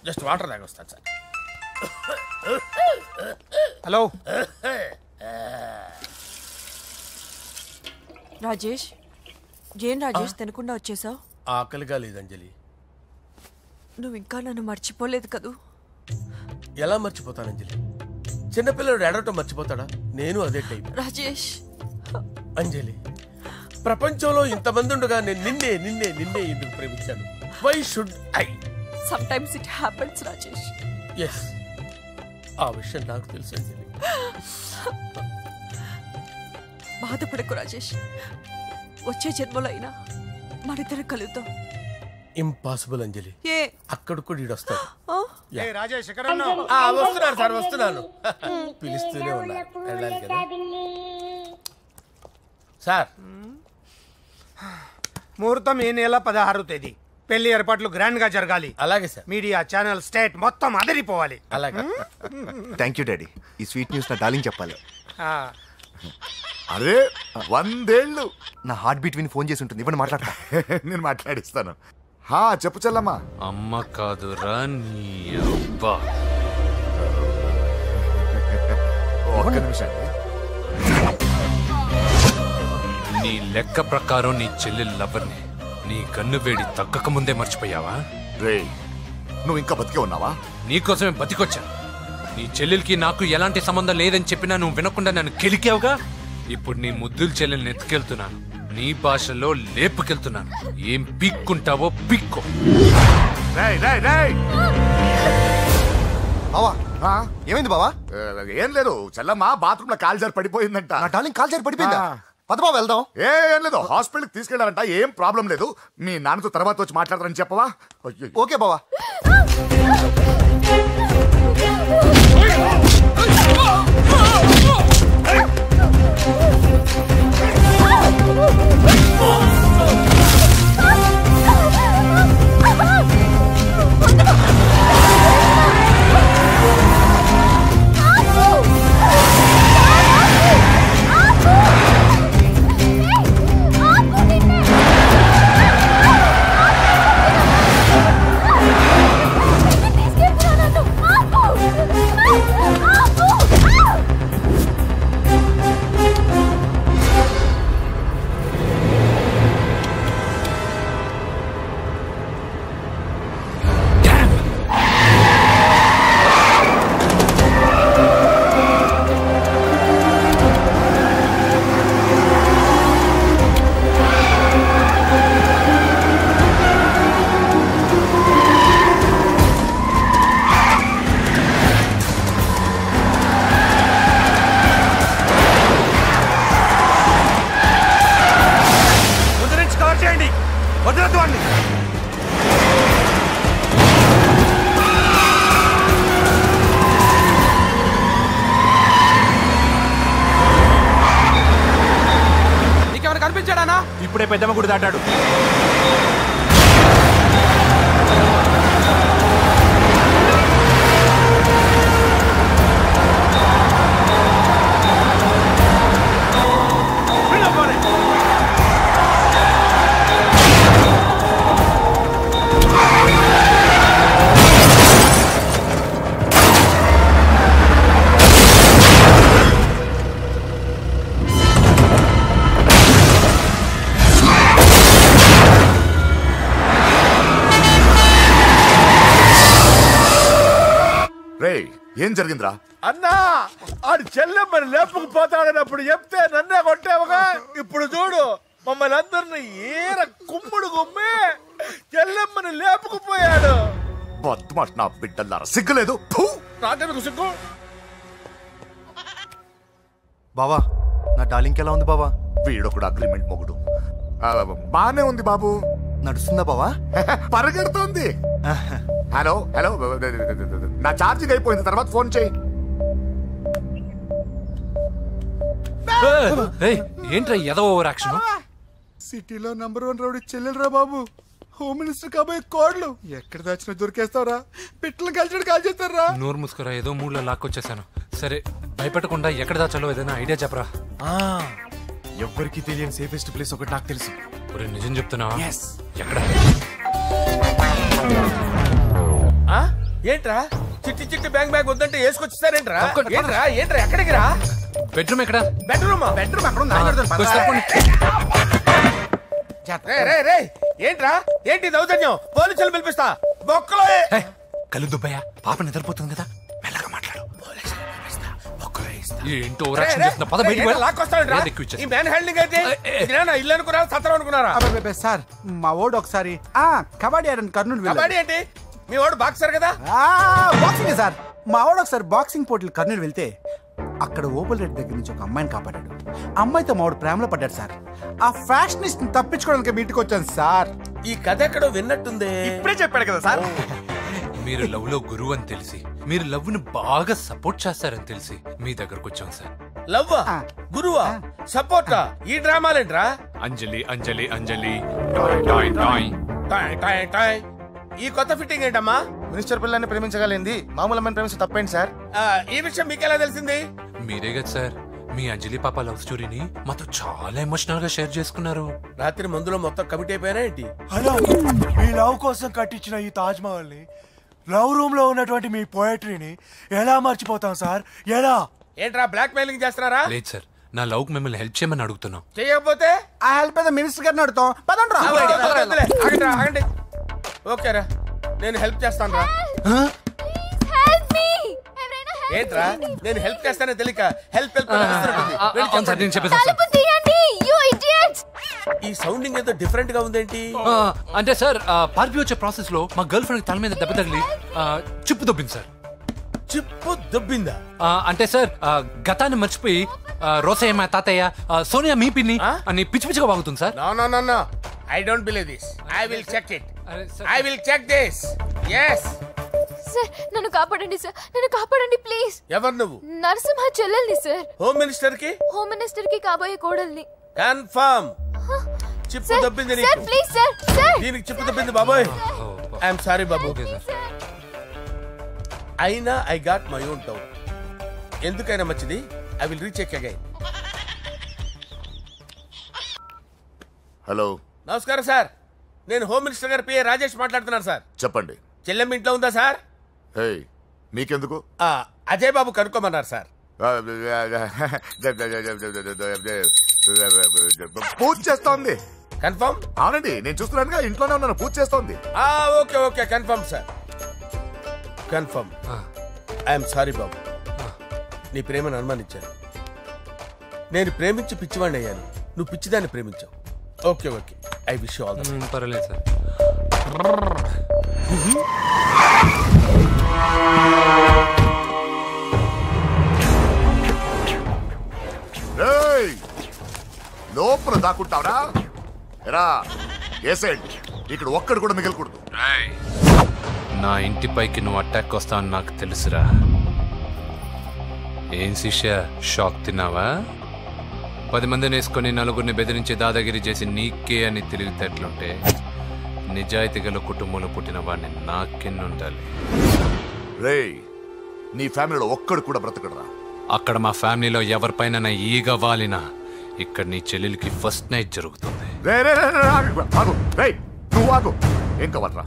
జస్ట్ వాటర్ తాగొస్తాడు సార్. హలో రాజేష్, ఏం రాజేష్ తినకుండా వచ్చేసావు? ఆకలిగా లేదు అంజలి. నువ్వు ఇంకా నన్ను మర్చిపోలేదు కదూ? ఎలా మర్చిపోతాను అంజలి? చిన్నపిల్లడు ఏడవటం మర్చిపోతాడా? నేను అదే టైప్. రాజేష్ అంజలి, ప్రపంచంలో ఇంతమంది ఉండగా నేను నిన్నే నిన్నే నిన్నే ఎందుకు ప్రేమించాను? Why should I? Sometimes it happens Rajesh. Yes, ఆ విషయం నాకు తెలుసు అంజలి. బాధపడకు రాజేష్, వచ్చే జన్మలో అయినా మనిద్దరం కలుద్దాం. ఇంపాసిబుల్ అంజలి. అక్కడ కూడా ఈడొస్తాడు. వస్తున్నాను సార్, వస్తున్నాను. పిలుస్తూనే ఉన్నా, వెళ్ళాలి కదా సార్. ముహూర్తం ఈ నెల 16వ తేదీ. పెళ్లి ఏర్పాట్లు గ్రాండ్ గా జరగాలి. అలాగే సార్. మీడియా ఛానల్ స్టేట్ మొత్తం అదిరిపోవాలి. అలాగే. Thank you daddy. ఈ స్వీట్ న్యూస్ నా డార్లింగ్ చెప్పాలి. అరే 100 ఏళ్ళు. నా హార్ట్ బీట్ విని ఫోన్ చేసి ఉంటుంది. ఇవ్వండి మాట్లాడతా. నేను మాట్లాడిస్తాను. చెప్పు చెల్లమ్మా. అమ్మ కాదురా నీ అబ్బా. ఒక్క నిమిషం. నీ లెక్క ప్రకారం నీ చెల్లెలు లవర్ని నీ కన్ను వేడి తగ్గక ముందే మర్చిపోయావా? రే, నువ్వు ఇంకా బతికే ఉన్నావా? నీకోసమే బతికొచ్చాను. నీ చెల్లెలకి నాకు ఎలాంటి సంబంధం లేదని చెప్పినా నువ్వు వినకుండా నన్ను కెలికావుగా. ఇప్పుడు నీ ముద్దుల చెల్లెల్ని ఎత్తుకెళ్తున్నాను, నీ భాషలో లేపుకెళ్తున్నాను. ఏం పీక్కుంటావో పీక్కో. బావా, ఏమైంది బావా? ఏం లేదు, చెల్లమ్మ బాత్రూమ్ లో కాలు జారి పడిపోయిందంట. నా డార్లింగ్ కాలు జారి పడిపోయిందా? పద బావ వెళ్దాం. ఏం లేదు, హాస్పిటల్కి తీసుకెళ్ళారంట. ఏం ప్రాబ్లం లేదు. మీ నాన్నతో తర్వాత వచ్చి మాట్లాడతారని చెప్పవా? ఓకే బావా. ఇప్పుడే పెద్దమ్మ గుడి దాటాడు. ఏం జరిగిందిరా? అన్నా ఆడు చెల్లెమ్మని లేపుకుపోతాడన్నప్పుడు చెప్తే నన్నే కొట్టావుగా. ఇప్పుడు చూడు మమ్మల్ని అందరిని ఏర కుమ్ముడు గుమ్మి చెల్లెమ్మని లేపుకుపోయాడు. బద్మాష్ నా బిడ్డల్లారా, సిగ్గులేదు? నాకెందుకు సిగ్గు? బావా నా డార్లింగ్ ఎలా ఉంది బావా? వీడొకడు అగ్రిమెంట్ మొగుడు. బానే ఉంది బాబు. నడుస్తుందా బావా? పరిగెడుతోంది. హలో హలో, నా ఛార్జింగ్ అయిపోయింది, తర్వాత ఫోన్ చేయి. ఏంట్రా ఏదో ఓవర్ యాక్షన్? సిటీలో నంబర్ 1 రౌడీ చెల్లెలరా బాబు. హోమ్ మినిస్టర్ కాబోయే కోడ్లు ఎక్కడ దాచిన దొరికేస్తావరా? పిట్టలు కలిసి కాల్ చేస్తారా? నోరు మూసుకురా, ఏదో మూడ్లో లాక్కొచ్చేసాను. సరే భయపెట్టకుండా ఎక్కడ దాచాలో ఏదైనా ఐడియా చెప్పరా. ఎవ్వరికి తెలియని సేఫెస్ట్ ప్లేస్ ఒకటి నాకు తెలుసు. నిజం చెప్తున్నా? ఎక్కడ? ఏంట్రా చిట్టి చిట్టి బ్యాంక్ బ్యాగ్ వద్దంటే వేసుకొచ్చేసారేంట్రా? ఏంట్రా ఏంట్రా ఎక్కడికి రా? బెడ్రూమ్ ఎక్కడ? బెడ్రూమ్ బెడ్రూమ్ అక్కడ ఏంట్రా ఏంటి దౌర్జన్యం? పోలీసులు పిలిపిస్తా. బొక్కలో కళ్ళు దుబ్బయ్య, పాప నిద్రపోతుంది కదా, మెల్లగా మాట్లాడు. ఏంటో ఓవరాక్షన్ చేస్తున్నా, పద బయటికి వెళ్ళు. ఈ మ్యాన్ హ్యాండ్లింగ్ అయితే ఇల్లు అనుకున్నారా సత్రం అనుకున్నారా? సార్ మా ఓడు ఒకసారి కబడ్డీ ఆడని కర్నూలు కబడ్డీ ఏంటి? మీ వాడు బాక్సర్ కదా? Boxing sir. మా వాడు ఒకసారి బాక్సింగ్ పోటీలు కర్నూలు వెళ్తే అక్కడ ఓబుల్ రెడ్డి దగ్గర నుంచి ఒక అమ్మాయిని కాపాడాడు. అమ్మాయితో మా వాడు ప్రేమలో పడ్డాడు సార్. ఆ ఫ్యాషనిస్ట్ తప్పించుకోవడానికి మీ ఇంటికి వచ్చాను సార్. ఈ కథ ఎక్కడో విన్నట్టుంది. ఇప్పుడే చెప్పాడు కదా సార్. మీరు లవ్ లో గురువు అని తెలిసి, మీరు లవ్ ను బాగా సపోర్ట్ చేస్తారని తెలిసి మీ దగ్గరకు వచ్చాం సార్. లవ్వా, గురువా, సపోర్టా? ఈ డ్రామాలేంట్రా? Anjali Anjali Anjali toy toy toy toy toy toy. ఈ కొత్త ఫిట్టింగ్ ఏంటమ్మా? మినిస్టర్ పిల్లని ప్రేమించగలిగింది మామూలు అమ్మని ప్రేమించి తప్పేంటి సార్? ఈ విషయం మీకెలా తెలిసింది? మీరే కదా సార్ మీ అంజలి పాప లవ్ స్టోరీని మాతో చాలా ఎమోషనల్ గా షేర్ చేసుకున్నారు. రాత్రి మందులో మొత్తం కమిట్ అయిపోయినా ఏంటి? హలో, మీ లవ్ కోసం కట్టించిన ఈ తాజ్ మహల్ ని, లవ్ రూమ్ లో ఉన్నటువంటి మీ పోయట్రీని ఎలా మర్చిపోతాం సార్? ఎలా? ఏంట్రా బ్లాక్ మెయిలింగ్ చేస్తున్నారా? లేదు సార్, నా లవ్ కు మిమ్మల్ని హెల్ప్ చేయమని అడుగుతున్నాం. చేయకపోతే ఆ హెల్ప్ అయితే మినిస్టర్ గారిని అడుగుతాం. పదండ్రా. ఆగండి. ఓకేరా, నేను హెల్ప్ చేస్తాను రా. ఏంట్రా నేను హెల్ప్ చేస్తానే తెలియక హెల్ప్ ఈ సౌండింగ్ ఏదో డిఫరెంట్ గా ఉందేంటి? అంటే సార్ పార్టీ వచ్చే ప్రాసెస్ లో మా గర్ల్ ఫ్రెండ్ తల మీద దెబ్బ తగిలి చిప్పు దొబ్బింది సార్. చిప్పు దొబ్బిందా? అంటే సార్ గతాన్ని మర్చిపోయి రోసయ్య మా తాతయ్య, సోనియా మీ పిన్ని అని పిచ్చి పిచ్చిగా వాగుతుంది sir. No I don't believe this. I will check it. I will check this. yes sir నన్ను కాపాడండి సార్, నన్ను కాపాడండి ప్లీజ్. ఎవరు నువ్వు? నరసింహ చెల్లెల్ని సార్. హోమ్ మినిస్టర్ కి? హోమ్ మినిస్టర్ కి కాబోయే కోడల్ని. కన్ఫర్మ్. చిప్పు దొబ్బింది నీకు. Sir please sir. సార్ దీనికి చిప్పు దొబ్బింది బాబోయ్. ఐ యామ్ సారీ బాబు. అయినా I got my own doubt. ఎందుకైనా మంచిది, I will recheck again. Hello, నమస్కారం సార్. నేను హోమ్ మినిస్టర్ గారి పిఏ రాజేష్ మాట్లాడుతున్నాను సార్. చెప్పండి. చెల్లెమ్మ ఇంట్లో ఉందా సార్? మీకెందుకు? అజయ్ బాబు కనుక్కోమన్నారు సార్. పూజ చేస్తోంది. కన్ఫర్మ్? అవునండి, నేను చూస్తున్నానుగా, ఇంట్లోనే ఉన్నాను, పూజ చేస్తోంది. Okay confirm sir, confirm. I'm sorry బాబు, నీ ప్రేమను అనుమానించాను. నేను ప్రేమించి పిచ్చివాడిని అయ్యాను, నువ్వు పిచ్చిదాన్ని ప్రేమించావు. Okay I wish you all the best. పర్లేదు సార్. లోపల దాక్కుంటావరా? ఎరా ఏసేండి, ఇక్కడ ఒక్కడు కూడా మిగలకూడదు. నా ఇంటిపైకి నువ్వు అటాక్ వస్తావని నాకు తెలుసురా. ఏం శిష్య, షాక్ తిన్నావా? 10 మందిని వేసుకొని నలుగురిని బెదిరించి దాదాగిరి చేసి నీకే అని తెలివితేటలుంటే నిజాయితీ గల కుటుంబంలో పుట్టిన వాడిని నాకెన్నుండాలి. రేయ్, నీ ఫ్యామిలీలో ఒక్కడు కూడా బ్రతకడరా? అక్కడ మా ఫ్యామిలీలో ఎవరిపైన ఈగ వాలినా ఇక్కడ నీ చెల్లెలికి ఫస్ట్ నైట్ జరుగుతుంది. నువ్వు ఆగు. ఏం కావాలరా?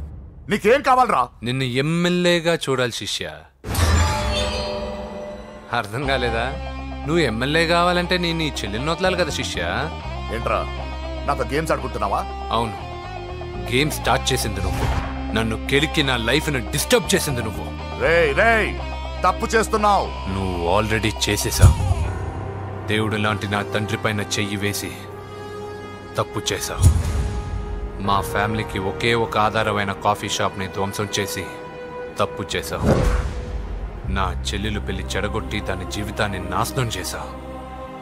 నీకేం కావాలరా? నిన్ను ఎమ్మెల్యేగా చూడాలి శిష్య. అర్థం కాలేదా? నువ్వు ఎమ్మెల్యే కావాలంటే నేను నీ చెల్లెల్ని వదలాలి కదా శిష్య. ఏంట్రా నాతో గేమ్స్ ఆడుకుంటున్నావా? అవును, గేమ్ స్టార్ట్ చేసింది నువ్వు. నన్ను కెలికి నా లైఫ్ ను డిస్టర్బ్ చేసింది నువ్వు. రేయ్ తప్పు చేస్తున్నావు. నువ్వు ఆల్రెడీ చేసేసావు. దేవుడు లాంటి నా తండ్రి పైన చెయ్యి వేసి తప్పు చేశావు. మా ఫ్యామిలీకి ఒకే ఒక ఆధారమైన కాఫీ షాప్ని ధ్వంసం చేసి తప్పు చేశావు. నా చెల్లెలు పెళ్లి చెడగొట్టి దాని జీవితాన్ని నాశనం చేశావు.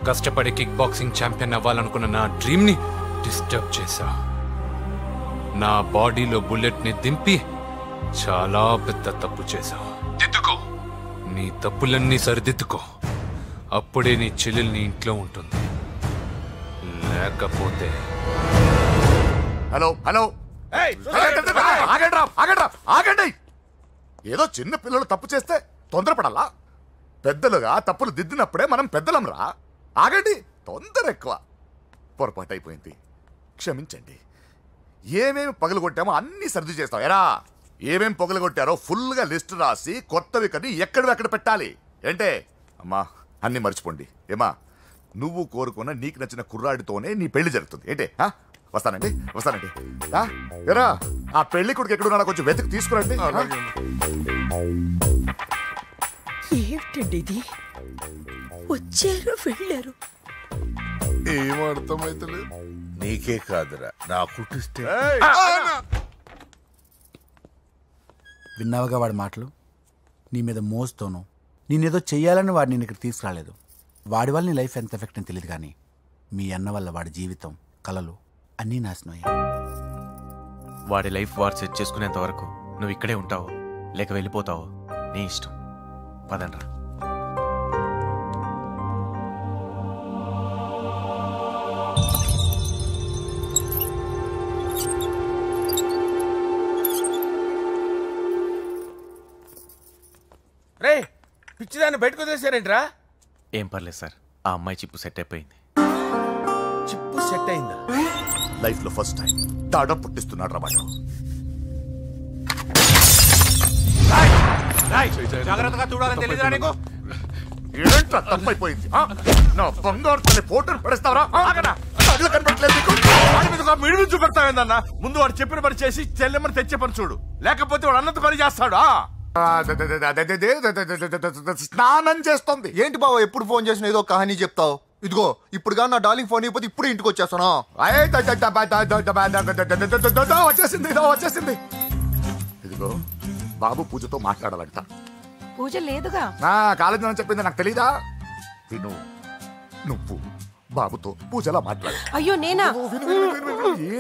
కష్టపడి కిక్ బాక్సింగ్ ఛాంపియన్ అవ్వాలనుకున్న నా డ్రీమ్ని డిస్టర్బ్ చేశావు. నా బాడీలో బుల్లెట్ని దింపి చాలా పెద్ద తప్పు చేశావు. దిద్దుకో, నీ తప్పులన్నీ సరిదిద్దుకో. అప్పుడే నీ చెల్లెలు నీ ఇంట్లో ఉంటుంది. లేకపోతే హలో ఆగండి. ఏదో చిన్న పిల్లలు తప్పు చేస్తే తొందరపడాలా? పెద్దలుగా తప్పులు దిద్దినప్పుడే మనం పెద్దలంరా. ఆగండి, తొందర ఎక్కువ. పొరపాటు అయిపోయింది, క్షమించండి. ఏమేమి పగలగొట్టామో అన్ని సర్ది చేస్తాం. ఎరా ఏమేమి పగలగొట్టారో ఫుల్గా లిస్ట్ రాసి కొత్తవి కని ఎక్కడ పెట్టాలి. ఏంటే అమ్మా, అన్ని మర్చిపోండి. ఏమా, నువ్వు కోరుకున్న నీకు నచ్చిన కుర్రాడితోనే నీ పెళ్లి జరుగుతుంది. ఏంటే వస్తానండి. ఎరా ఆ పెళ్లి కొడుకు ఎక్కడున్నా కొంచెం వెతికి తీసుకురండి. ఏమిటండి ఇది? వచ్చారు వెళ్ళారు. ఏం అర్థమైతలేదు. నీకే కాదురా, నా కుట్టిస్తే. విన్నావుగా వాడి మాటలు? నీ మీద మోస్తోను నేనేదో చెయ్యాలని వాడు నేను ఇక్కడ తీసుకురాలేదు. వాడి వల్ల నీ లైఫ్ ఎంత ఎఫెక్ట్ అని తెలియదు, కానీ మీ అన్న వల్ల వాడి జీవితం, కలలు అన్నీ నాశనం అయ్యాయి. వాడి లైఫ్ వాడు సెట్ చేసుకునేంత వరకు నువ్వు ఇక్కడే ఉంటావు, లేక వెళ్ళిపోతావు, నీ ఇష్టం. పదండ్రా. రే పిచ్చిదాన్ని బయటకు వదిలేశారేంట్రా? ఏం పర్లేదు సార్, ఆ అమ్మాయి చిప్పు సెట్ అయిపోయింది. చిప్పు సెట్ అయిందా? లైఫ్ లో ఫస్ట్ టైం తాడ పుట్టిస్తున్నాడు రా వాడు. జాగ్రత్తగా చూడాలని తెలియదురా నీకు? ఏంట్రా తప్పైపోయింది? నా బంగారు తల్లి ఫోటోలు పడేస్తావరా? మిడిని చూపెడతావేందన్నా? ముందు వాడు చెప్పిన పని చేసి చెల్లెమ్మని తెచ్చే పని చూడు, లేకపోతే వాడు అన్నంత పని చేస్తాడు. స్నానం చేస్తుంది. ఏంటి బావ ఎప్పుడు ఫోన్ చేసిన ఏదో కహానీ చెప్తావు? ఇదిగో ఇప్పుడు నా డార్లింగ్ ఫోన్ అయిపోతే ఇప్పుడు ఇంటికి వచ్చేస్తాను. వచ్చేసింది. ఇదిగో బాబు పూజతో మాట్లాడాలంట. పూజ లేదుగా. కాలేజీ అని చెప్పింది నాకు తెలీదా? విను, నువ్వు బాబుతో పూజలా మాట్లాడు. అయ్యో నేనా?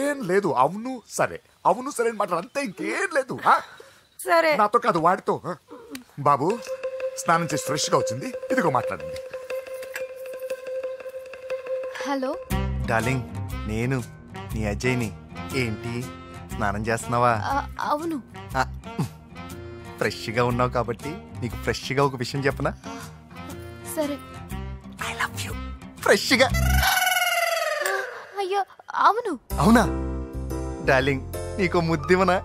ఏం లేదు. అవును సరే అని మాట్లాడు, అంతే, ఇంకేం లేదు. సరే, నాతో కాదు వాడితో. బాబు స్నానం చేసి ఫ్రెష్ గా వచ్చింది, ఇదిగో మాట్లాడండి. హలో డార్లింగ్, నేను నీ అజయ్ని. ఏంటి స్నానం చేస్తున్నావా? అవును. ఫ్రెష్గా ఉన్నావు కాబట్టి నీకు ఫ్రెష్గా ఒక విషయం చెప్పనా? సరే. I love you. ఫ్రెష్గా. అయ్యో అవును. అవునా డార్లింగ్, నీకు ముద్దివనా?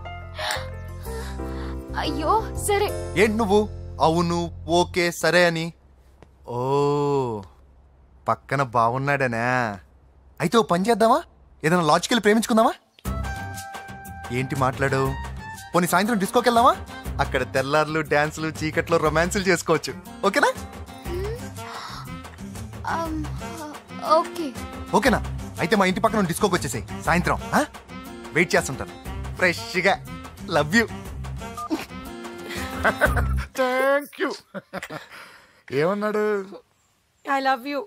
అయ్యో సరే. ఏంటి నువ్వు అవును ఓకే సరే అని? ఓ పక్కన బాగున్నాడనా? అయితే ఓ పని చేద్దామా? ఏదైనా లాజికల్ ప్రేమించుకుందామా? ఏంటి మాట్లాడు? పోనీ సాయంత్రం డిస్కోకి వెళ్దామా? అక్కడ తెల్లార్లు డాన్సులు చీకట్లో రొమాన్సులు చేసుకోవచ్చు. ఓకేనా? ఓకే. ఓకేనా? అయితే మా ఇంటి పక్కన డిస్కోకి వచ్చేసాయి సాయంత్రం. వెయిట్ చేస్తుంటాను ఫ్రెష్గా. Love you. Thank you. ఏమన్నాడు? I love you.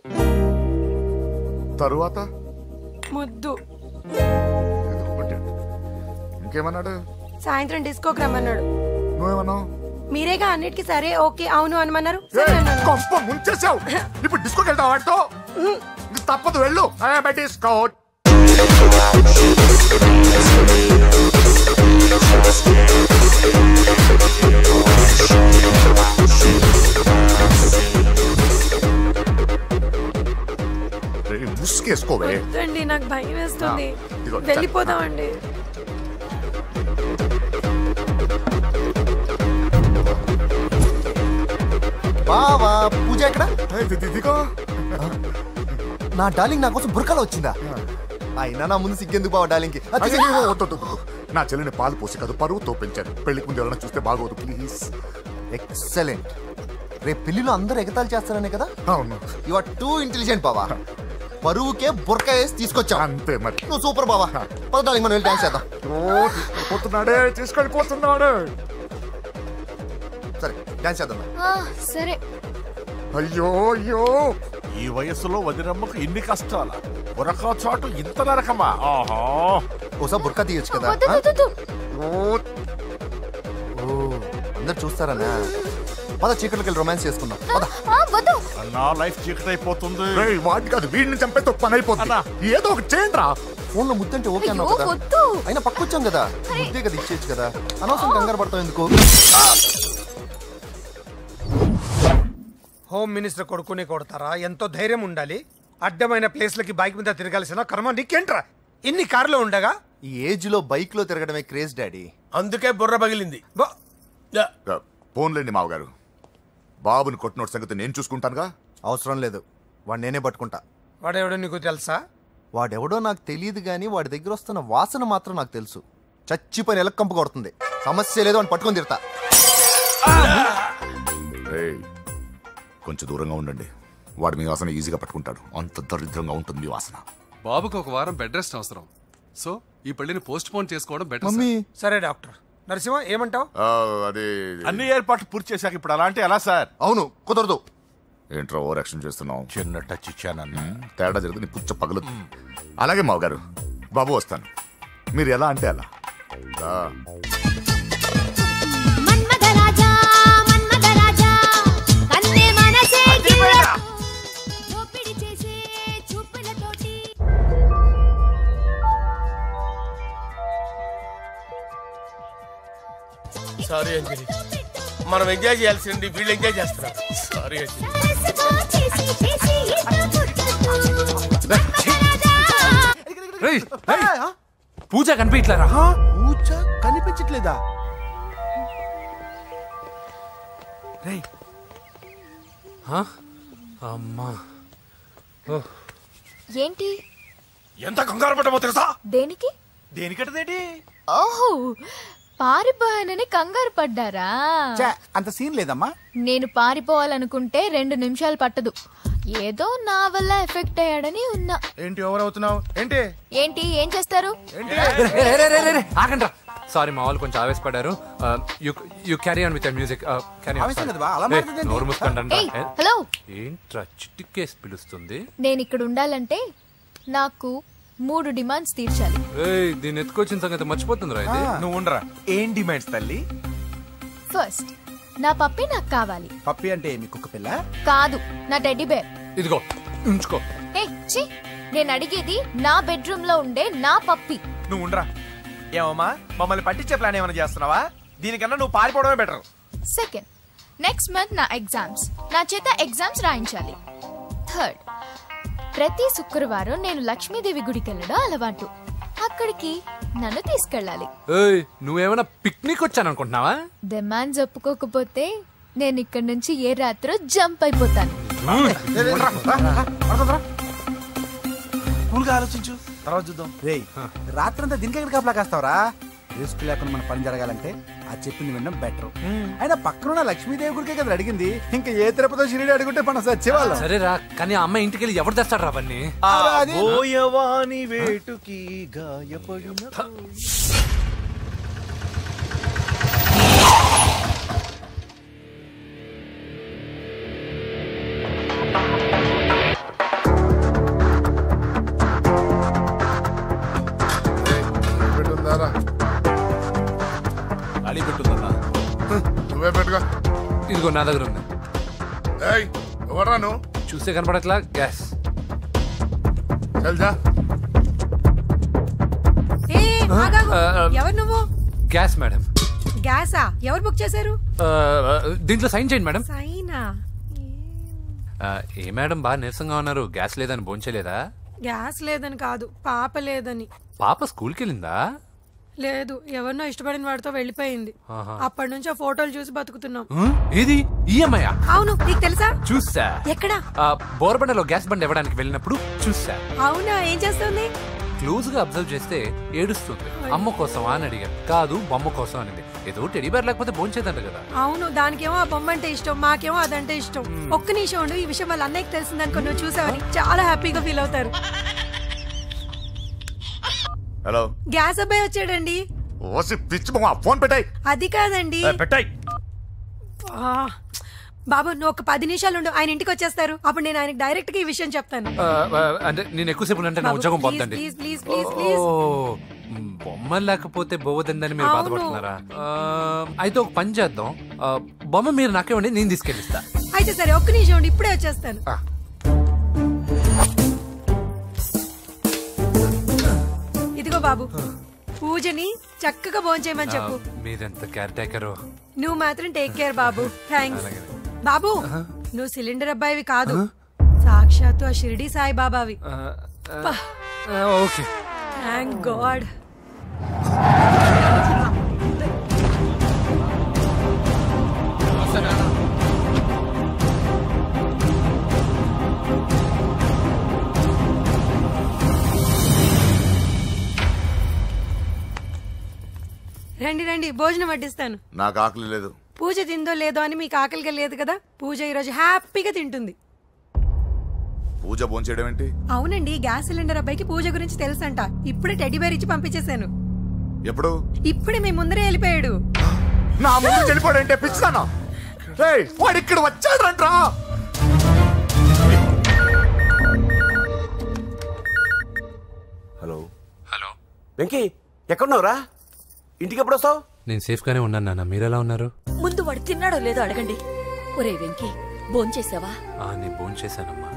తరువాత ముద్దు. ఇంకేమన్నాడు? సాయంత్రం డిస్కోకి రమ్మన్నాడు. నువ్వేమన్నావు? మీరేగా అన్నిటికీ సరే ఓకే అవును అనమన్నారు. ముంచేసావు. ఇప్పుడు డిస్కోకి వెళ్తావు వాటితో? తప్పదు వెళ్ళు డిస్కౌంట్. ముసుకేసుకోవే. వద్దండి, నాకు భయం వేస్తుంది. ఇదిగో, వెళ్ళిపోదామండి. బావా పూజ ఎక్కడ? ఇదిగో నా డార్లింగ్ నా కోసం బుర్కాలో వచ్చిందా? అయినా నా ముందు సిగ్గెందుకు బావా డార్లింగ్కి? నా చెల్లిని పాలు పోసి కాదు పరువుతో పెంచాను. పెళ్లికి ముందు ఎవరైనా చూస్తే బాగోదు ప్లీజ్. ఎక్సలెంట్. రేపు పెళ్లిలో అందరూ ఎగతాళి చేస్తారనే కదా? అవును. యు ఆర్ టూ ఇంటెలిజెంట్ బావా. పరువుకే బుర్కా వేసి తీసుకొచ్చా. అంతే మరి. నువ్వు సూపర్ బావా. పద డార్లింగ్ మనం వెళ్ళి డాన్స్ చేద్దాం. పోతున్నాడే తీసుకెళ్ళిపోతున్నాడు. సరే డాన్స్ చేద్దాం. సరే. అయ్యో అయ్యో, ఈ వయస్సులో వదినమ్మకు ఇన్ని కష్టాల బురకా చాటు ఇంత నరకమా? ఆహా, ఓసారి బుర్కా తీయొచ్చు కదా. అందరు చూస్తారన్నా. పద చీకట్లోకి వెళ్ళి రొమాన్స్ చేసుకుందాం. నా లైఫ్ చీకటి అయిపోతుంది. వాటి కాదు, వీడిని చంపేస్తే పని అయిపోతుంది. ఏదో ఒకటి చేయండి రా. ఫోన్ లో ముద్దంటే ఓకే అన్నావు కదా. అయినా పక్కొచ్చాం కదా, ముద్దే కదా ఇచ్చేయచ్చు కదా. అనవసరం కంగారు పడతావు ఎందుకు? హోమ్ మినిస్టర్ కొడుకునే కొడతారా? ఎంతో ధైర్యం ఉండాలి. అడ్డమైన ప్లేస్లకి బైక్ మీద తిరగాల్సిన కర్మ నీకేంట్రా? ఇన్ని కార్లో ఉండగా ఈ ఏజ్ లో బైక్ లో తిరగడమే క్రేజ్ డాడీ. అందుకే బుర్ర పగిలింది. ఫోన్లేండి మావగారు. బాబుని కొట్టినోటి సంగతి నేను చూసుకుంటానుగా. అవసరం లేదు, వాడు నేనే పట్టుకుంటా. వాడెవడో నీకు తెలుసా? వాడెవడో నాకు తెలియదు కానీ వాడి దగ్గర వస్తున్న వాసన మాత్రం నాకు తెలుసు. చచ్చిపోయిన ఎలక కంపు కొడుతుంది. సమస్య లేదు అని పట్టుకొని తిడతా. కొంచెం దూరంగా ఉండండి. వాడు మీ వాసన ఈజీగా పట్టుకుంటాడు. అంత దరిద్రంగా ఉంటుంది మీ వాసన. బాబుకు ఒక వారం బెడ్ రెస్ట్ అవసరం. సో ఈ పెళ్లిని పోస్ట్ పోన్ చేసుకోవడం బెటర్. సరే డాక్టర్ నరసింహ ఏమంటావు? అది అన్ని ఏర్పాట్లు పూర్తి చేశాక ఇప్పుడు అలాంటి ఎలా సార్? అవును కుదరదు. ఏంట్రా ఓవర్ యాక్షన్ చేస్తున్నావు? చిన్న టచ్ ఇచ్చానన్న. తేడా జరిగితే నీ పుచ్చ పగలదు. అలాగే మావగారు, బాబు వస్తాను. మీరు ఎలా అంటే అలా. సారీ అంజలి, మనం ఎంజాయ్ చేయాల్సింది వీళ్ళు ఎంజాయ్ చేస్తున్నారు. సారీ అంజలి. పూజ కనిపించలేరా? పూజ కనిపించట్లేదా? అమ్మా ఏంటి? ఎంత కంగారు పడ్డామో తెలుసా? దేనికి? దేనికటదేటి? ఓహో, పారిపోయానని కంగారు పడ్డారా? అంత సీన్ లేదమ్మా. నేను పారిపోవాలనుకుంటే 2 నిమిషాలు పట్టదు. ఏదో నా వల్ల ఎఫెక్ట్ అయ్యాడని ఉన్నా. ఏంటి ఓవర్ అవుతున్నావు? ఏంటి ఏంటి ఏం చేస్తారు? ఆగండ్రా. సారీ మా వాళ్ళు కొంచెం ఆవేశపడ్డారు. You carry on with music. నోరు మూసుకోండి. హలో, ఏంట్రా చిటికేసి పిలుస్తుంది? నేను ఇక్కడ ఉండాలంటే నాకు 3 డిమాండ్స్ తీర్చాలి. దీన్ని ఎత్తుకొచ్చిన సంగతి మర్చిపోతుందిరా ఇది. నువ్వు ఉండరా. ఏం డిమాండ్స్ తల్లి? ఫస్ట్, నా పప్పి నాకు కావాలి. పప్పి అంటే మీ కుక్క పిల్ల కాదు, నా టెడ్డీ బేర్. ఇదిగో ఉంచుకో. నేను అడిగేది నా బెడ్రూమ్ లో ఉండే నా పప్పి. నువ్వు ఉండరా. ఏమమ్మా మమ్మల్ని పట్టించే ప్లాన్ ఏమైనా చేస్తున్నావా? దీనికన్నా నువ్వు పారిపోవడమే బెటర్. సెకండ్, నెక్స్ట్ మంత్ నా ఎగ్జామ్స్, నా చేత ఎగ్జామ్స్ రాయించాలి. థర్డ్, ప్రతి శుక్రవారం నేను లక్ష్మీదేవి గుడికి వెళ్ళడం అలవాటు. అక్కడికి నన్ను తీసుకెళ్ళాలి. నువ్వేమైనా పిక్నిక్ వచ్చాను అనుకుంటున్నావా? డిమాండ్స్ ఒప్పుకోకపోతే నేను ఇక్కడ నుంచి ఏ రాత్రో జంప్ అయిపోతాను. కూల్గా ఆలోచించు, తర్వాత చూద్దాం. రేయ్, రాత్రంతా దీనికి ఎక్కడ కాపలా కాస్తావరా? రిస్క్ లేకుండా మన పని జరగాలంటే ఆ చెప్పింది వినడం బెటర్. అయినా పక్కన లక్ష్మీదేవి గుడికే కదా అడిగింది. ఇంకా ఏ తిరుపతి షిరిడి అడుగుంటే మనం సచ్చేవాళ్ళం. సరేరా, కానీ ఆ అమ్మాయి ఇంటికి వెళ్ళి ఎవరు తెస్తాడు అవన్నీ? బోయవాని వేటుకి గాయపడిన నువ్వే పెట్టుగా. ఇదిగో నా దగ్గర ఉంది. ఎవరా నువ్వు? చూస్తే కనపడట్లా. గ్యాస్ ఎవరు నువ్వు? Gas madam. గ్యాసా? ఎవరు బుక్ చేశారు? దీంట్లో సైన్ చేయండి మేడం. సైనా? ఏ మేడం బాగా నీరసంగా ఉన్నారు, గ్యాస్ లేదని భోంచలేదా? గ్యాస్ లేదని కాదు, పాప లేదని. పాప స్కూల్కి వెళ్ళిందా? లేదు, ఎవరినో ఇష్టపడిన వాడితో వెళ్ళిపోయింది. అప్పటి నుంచి ఆ ఫోటోలు చూసి బతుకుతున్నాం. ఏది ఈఎంఐ? అవును, నీకు తెలుసా? చూసా. ఎక్కడ? బోర్బండలో గ్యాస్ బండ్ ఇవ్వడానికి వెళ్ళినప్పుడు చూసా. అవునా, ఏం చేస్తుంది? క్లోజ్ గా అబ్జర్వ్ చేస్తే ఏడుస్తుంది. అమ్మ కోసమా అని అడిగాను. కాదు, బొమ్మ కోసం అనింది. ఏదో టెడీ బేర్ లేకపోతే భోంచేదంట కదా. అవును, దానికేమో ఆ బొమ్మ అంటే ఇష్టం, మాకేమో అదంటే ఇష్టం. ఒక్క నిమిషం ఉండు, ఈ విషయం వాళ్ళ అన్నయ్యకి తెలిసిందనుకో, నువ్వు చూసావని చాలా హ్యాపీగా ఫీల్ అవుతారు. హలో, గ్యాస్ అబ్బాయి వచ్చాడండి. ఓసి పిచ్చి బొమ్మ, ఫోన్ పెట్టాయి. అది కాదండి. పెట్టాయి. బాబు, నువ్వు ఒక 10 నిమిషాలు ఉండు, ఆయన ఇంటికి వచ్చేస్తారు. అప్పుడు నేను ఆయనకి డైరెక్ట్ గా ఈ విషయం చెప్తాను. అంటే నేను ఎక్కువసేపు అంటే నా ఉద్యోగం పోతుందండి. బొమ్మ లేకపోతే పోవద్దని మీరు బాధపడుతున్నారా? అయితే ఒక పని చేద్దాం, బొమ్మ మీరు నాకే ఉండి నేను తీసుకెళ్ళిస్తా. అయితే సరే, ఒక్క నిమిషం ఉండి, ఇప్పుడే వచ్చేస్తాను. ఇదిగో బాబు, పూజని చక్కగా భోంచేయమని చెప్పు. మీరెంత కేర్ టేకరు. నువ్వు మాత్రం టేక్ కేర్ బాబు. థ్యాంక్స్ బాబు. నువ్వు సిలిండర్ అబ్బాయివి కాదు, సాక్షాత్తు ఆ షిరిడి సాయి బాబావి. Okay, thank god. రండి రండి, భోజనం వడ్డిస్తాను. నాకు ఆకలి లేదు. పూజ తిందో లేదో అని మీకు ఆకలిగా లేదు కదా. పూజ ఈరోజు హ్యాపీగా తింటుంది. పూజ భోంచేయడం ఏంటి? అవునండి, గ్యాస్ సిలిండర్ అబ్బాయికి పూజ గురించి తెలుసంట. ఇప్పుడే టెడ్డీ బేర్ ఇచ్చి పంపించేశాను. ఎప్పుడు? ఇప్పుడే మీ ముందరే వెళ్ళిపోయాడు. నా ముందు వెళ్ళిపోయాడు అంటే పిచ్చిదానా? వాడు ఇక్కడ వచ్చాడంట్రా. హలో హలో వెంకీ, ఎక్కడున్నావురా? ఇంటికి ఎప్పుడు వస్తావు? నేను సేఫ్ గానే ఉన్నాను నాన్న, మీరెలా ఉన్నారు? ముందు వాడు తిన్నాడో లేదో అడగండి. ఒరే వెంకీ, భోంచేసావా? నేను భోంచేశానమ్మా.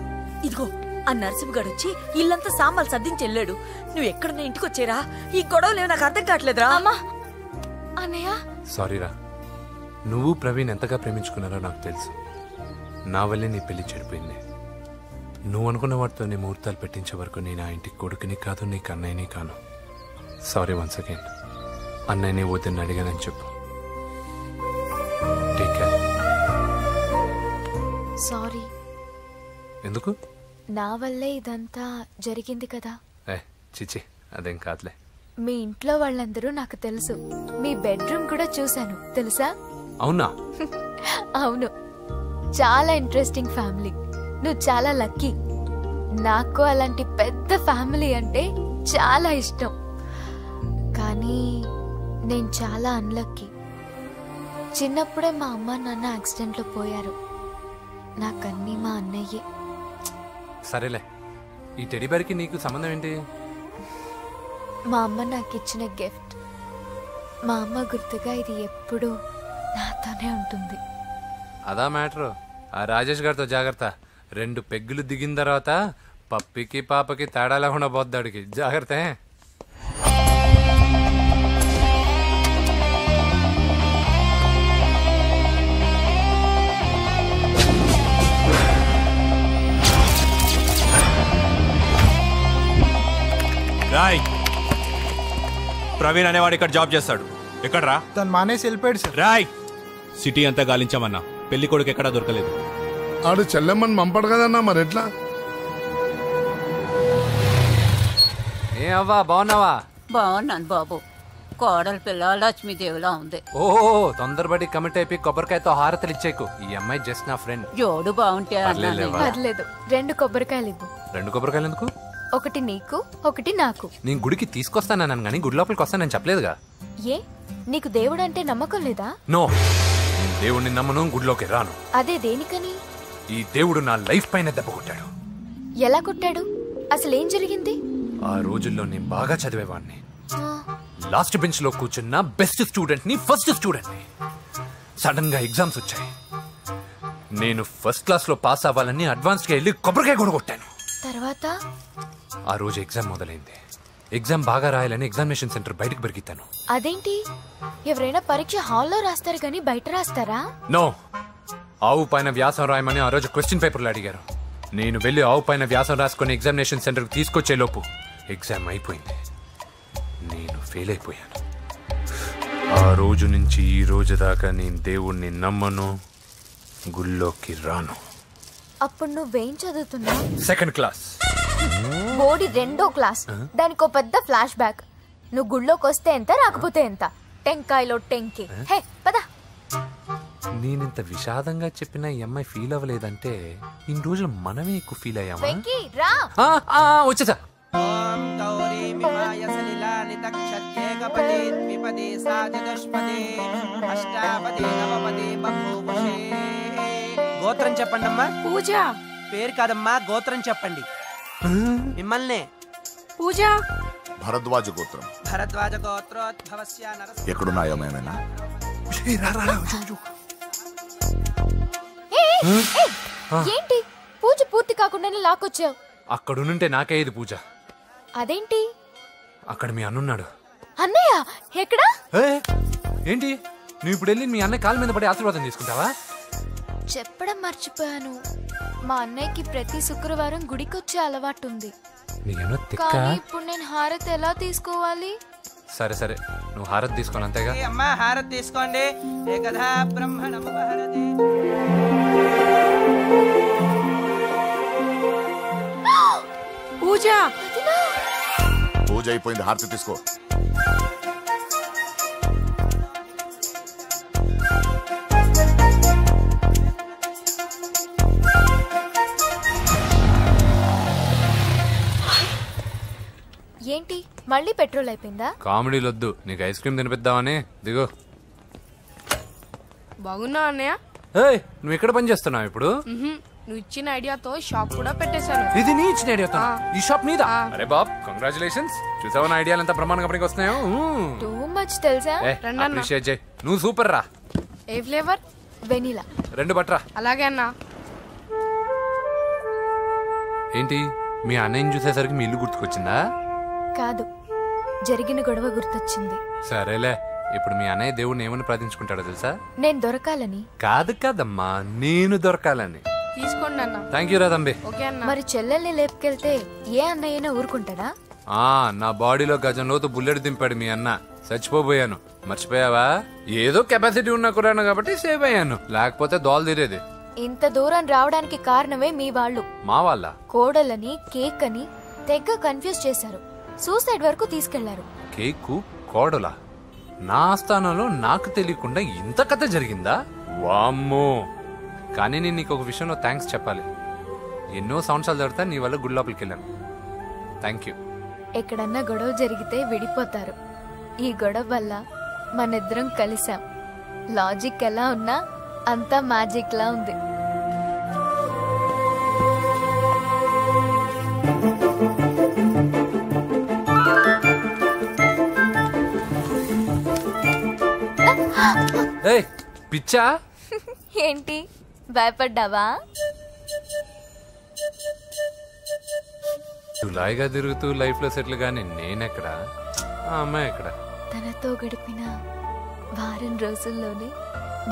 ఇదిగో, ఆ నరసింహగాడు వచ్చి ఇల్లంతా సామాన్లు సర్దించి వెళ్ళాడు. నువ్వు ఎక్కడ నా ఇంటికి వచ్చేరా? ఈ గొడవలేవు నాకు అర్థం కావట్లేదురా. అన్నయ్య, సారీరా. నువ్వు ప్రవీణ్ ఎంతగా ప్రేమించుకున్నారో నాకు తెలుసు. నా వల్లే నీ పెళ్లి చెడిపోయింది. నువ్వు అనుకున్న వాటితో నీ ముహూర్తాలు పెట్టించే వరకు నేను ఆ ఇంటికి కొడుకుని కాదు, నీకు అన్నయ్యని కాను. Sorry once again. అన్నయ్యని వద్దని అడిగానని చెప్పు. Take care. సారీ. ఎందుకు? నా వల్లే ఇదంతా జరిగింది కదా. చిచి, అదేం కాదులే. మీ ఇంట్లో వాళ్ళందరూ నాకు తెలుసు. మీ బెడ్రూమ్ కూడా చూశాను, తెలుసా? అవునా? అవును, చాలా ఇంట్రెస్టింగ్ ఫ్యామిలీ. నువ్వు చాలా లక్కీ. నాకు అలాంటి పెద్ద ఫ్యామిలీ అంటే చాలా ఇష్టం. కానీ నేను చాలా అన్లక్కీ. చిన్నప్పుడే మా అమ్మ నాన్న యాక్సిడెంట్లో పోయారు. నాకన్నీ మా అన్నయ్యే. సరేలే, ఈ టెడీ బేర్కి నీకు సంబంధం ఏంటి? మా అమ్మ నాకు ఇచ్చిన గిఫ్ట్. మా అమ్మ గుర్తుగా ఇది ఎప్పుడూ నాతోనే ఉంటుంది. అదా మ్యాటర్. ఆ రాజేష్ గారితో జాగ్రత్త. 2 పెగ్గులు దిగిన తర్వాత పప్పికి పాపకి తేడా లేకుండా పోద్దాడికి. జాగ్రత్త. రాయ్, ప్రవీణ్ అనేవాడు ఇక్కడ జాబ్ చేస్తాడు. ఎక్కడ్రా? తను మానేసి వెళ్ళిపోయాడు సార్. రాయ్, సిటీ అంతా గాలించామన్నా, పెళ్లి కొడుకు ఎక్కడా దొరకలేదు. ఆడు చెల్లెమ్మని పంపడు కదన్నా, మరి ఎట్లా? ఏ అవ్వా, బాగున్నావా? బాగున్నాను బాబు. కోడల పిల్ల లక్ష్మీదేవిలా ఉంది. ఓహో, తొందరపడి కమిట్ అయిపోయి కొబ్బరికాయతో హారతలు ఇచ్చేకు. ఈ అమ్మాయి జస్ట్ నా ఫ్రెండ్. జోడు బాగుంటే పర్లేదు, 2 కొబ్బరికాయలు ఇవ్వు. 2 కొబ్బరికాయలు ఎందుకు? ఒకటి నీకు, ఒకటి నాకు. నేను గుడికి తీసుకొస్తానన్నాను కానీ గుడి లోపలికి వస్తానని చెప్పలేదుగా. ఏ, నీకు దేవుడు అంటే నమ్మకం లేదా? నో, నేను దేవుడిని నమ్మను, గుడిలోకి రాను. అదే దేనికని? ఈ దేవుడు నా లైఫ్ పైన దెబ్బ కొట్టాడు. ఎలా కొట్టాడు? అసలేం జరిగింది? ఆ రోజుల్లో నేను బాగా చదివేవాడిని. లాస్ట్ బెంచ్ లో కూర్చున్న బెస్ట్ స్టూడెంట్ ని, ఫస్ట్ స్టూడెంట్ ని. సడన్ గా ఎగ్జామ్స్ వచ్చాయి. నేను ఫస్ట్ క్లాస్ లో పాస్ అవ్వాలని అడ్వాన్స్ గా వెళ్ళి కొబ్బరికాయ కూడా కొట్టాను. తర్వాత ఆ రోజు ఎగ్జామ్ మొదలైంది. ఎగ్జామ్ బాగా రాయాలని ఎగ్జామినేషన్ సెంటర్ బయటకు పెరిగితాను. అదేంటి, ఎవరైనా పరీక్ష హాల్లో రాస్తారు కానీ బయట రాస్తారా? నో, ఆవు పైన వ్యాసం రాయమని ఆ రోజు క్వశ్చన్ పేపర్లు అడిగారు. నేను వెళ్ళి ఆవు పైన వ్యాసం రాసుకొని ఎగ్జామినేషన్ సెంటర్కి తీసుకొచ్చే లోపు ఎగ్జామ్ అయిపోయింది. నేను ఫెయిల్ అయిపోయాను. ఆ రోజు నుంచి ఈ రోజు దాకా నేను దేవుణ్ణి నమ్మను, గుళ్ళోకి రాను. అప్పుడు నువ్వేం చదువుతున్నావు? Second class. బోడి 2వ క్లాస్. దానికో పెద్ద ఫ్లాష్ బ్యాక్. నువ్వు గుళ్ళోకి వస్తే ఎంత, రాకపోతే ఎంత. టెంకాయలో టెంకి. హే పద. నేనింత విషాదంగా చెప్పిన ఈ అమ్మాయి ఫీల్ అవ్వలేదంటే ఇన్ని రోజులు మనమే ఎక్కువ ఫీల్ అయ్యామా? వెంకీ రా. వచ్చేసా. గోత్రం చెప్పండి అమ్మా. పూజ. పేరు కాదమ్మా, గోత్రం చెప్పండి. మిమ్మల్ని. పూజ. భరద్వాజ గోత్రం. భరద్వాజ గోత్రోద్భవస్య నరసింహ. ఎక్కడున్నాయో మేమేనా? ఏంటి పూజ పూర్తి కాకుండానే లాక్కొచ్చావు? అక్కడుంటే నాకే ఇది పూజ. అదేంటి? అక్కడ మీ అన్నున్నాడు. అన్నయ్య ఎక్కడా? ఏంటి నువ్వు ఇప్పుడు వెళ్ళి మీ అన్నయ్య కాళ్ళ మీద పడి ఆశీర్వాదం తీసుకుంటావా? చెప్పడం మర్చిపోయాను. మా అన్నయ్యకి ప్రతి శుక్రవారం గుడికొచ్చే అలవాటు ఉంది. కానీ ఇప్పుడు నేను హారతి ఎలా తీసుకోవాలి? సరే సరే, నువ్వు హారతి తీసుకోవాలి అంతేగా. అమ్మా హారతి తీసుకోండి. ఏకదా బ్రహ్మణము హారతి. పూజ. పూజ అయిపోయింది, హారతి తీసుకో. ఏంటి మళ్ళీ పెట్రోల్ అయిపోయిందా? కామెడీలు వద్దు, నీకు ఐస్ క్రీమ్ తినిపిద్దామని. దిగో. బాగున్నా అన్నయ్య? నువ్వు ఎక్కడ పని చేస్తున్నావు ఇప్పుడు? నువ్వు ఇచ్చిన ఐడియాతో షాప్ కూడా పెట్టేశాను. ఇది నీ ఇచ్చిన ఐడియాతో? ఈ షాప్ నీదా? అరే బాబ్, కంగ్రాచులేషన్స్. చూసావా నా ఐడియాలు ఎంత బ్రహ్మాండంగా పనికి వస్తున్నాయో? టూ మచ్ తెలుసా? అప్రిషియేట్ చేయి. నువ్వు సూపర్ రా. ఏ ఫ్లేవర్? వెనిలా. 2 బట్రా. అలాగే అన్నా. ఏంటి మీ అన్నయ్యని చూసేసరికి మీ ఇల్లు గుర్తుకొచ్చిందా? కాదు, జరిగిన గొడవ గుర్తొచ్చింది. సరేలే, ఇప్పుడు మీ అన్నయ్య దేవుడిని ఏమని ప్రార్థించుకుంటాడో తెలుసా? నేను దొరకాలని. కాదు కాదమ్మా, నేను దొరకాలని. తీసుకోండి అన్న. థ్యాంక్ యూ రా తంబి. మరి చెల్లెల్ని లేపుకెళ్తే ఏ అన్నయ్యనా ఊరుకుంటాడా? నా బాడీలో గజం లోతు బుల్లెట్ దింపాడు మీ అన్న. చచ్చిపోయాను, మర్చిపోయావా? ఏదో కెపాసిటీ ఉన్న కురాను కాబట్టి సేవ్ అయ్యాను, లేకపోతే దోలు తీరేది. ఇంత దూరం రావడానికి కారణమే మీ వాళ్ళు. మా వాళ్ళ? కోడలని కేక్ అని తెగ కన్ఫ్యూజ్ చేశారు. సూసైడ్ వరకు తీసుకెళ్లారు. కేకు కోడలా? నా ఆస్థానంలో నాకు తెలియకుండా ఇంత కథ జరిగిందా? వామ్మో. కానీ నేను నీకు ఒక విషయంలో థ్యాంక్స్ చెప్పాలి. ఎన్నో సంవత్సరాలు జరుగుతా నీ వల్ల గుడి లోపలికి వెళ్ళాను. Thank you. ఎక్కడన్నా గొడవ జరిగితే విడిపోతారు. ఈ గొడవ వల్ల మనిద్దరం కలిసాం. లాజిక్ ఎలా ఉన్నా అంతా మ్యాజిక్ లా ఉంది. పిచ్చా? ఏంటి భయపడ్డావా? జులాయిగా తిరుగుతూ లైఫ్ లో సెటిల్ గానీ నేనెక్కడా, ఆ అమ్మాయి ఎక్కడ? తనతో గడిపిన వారం రోజుల్లోనే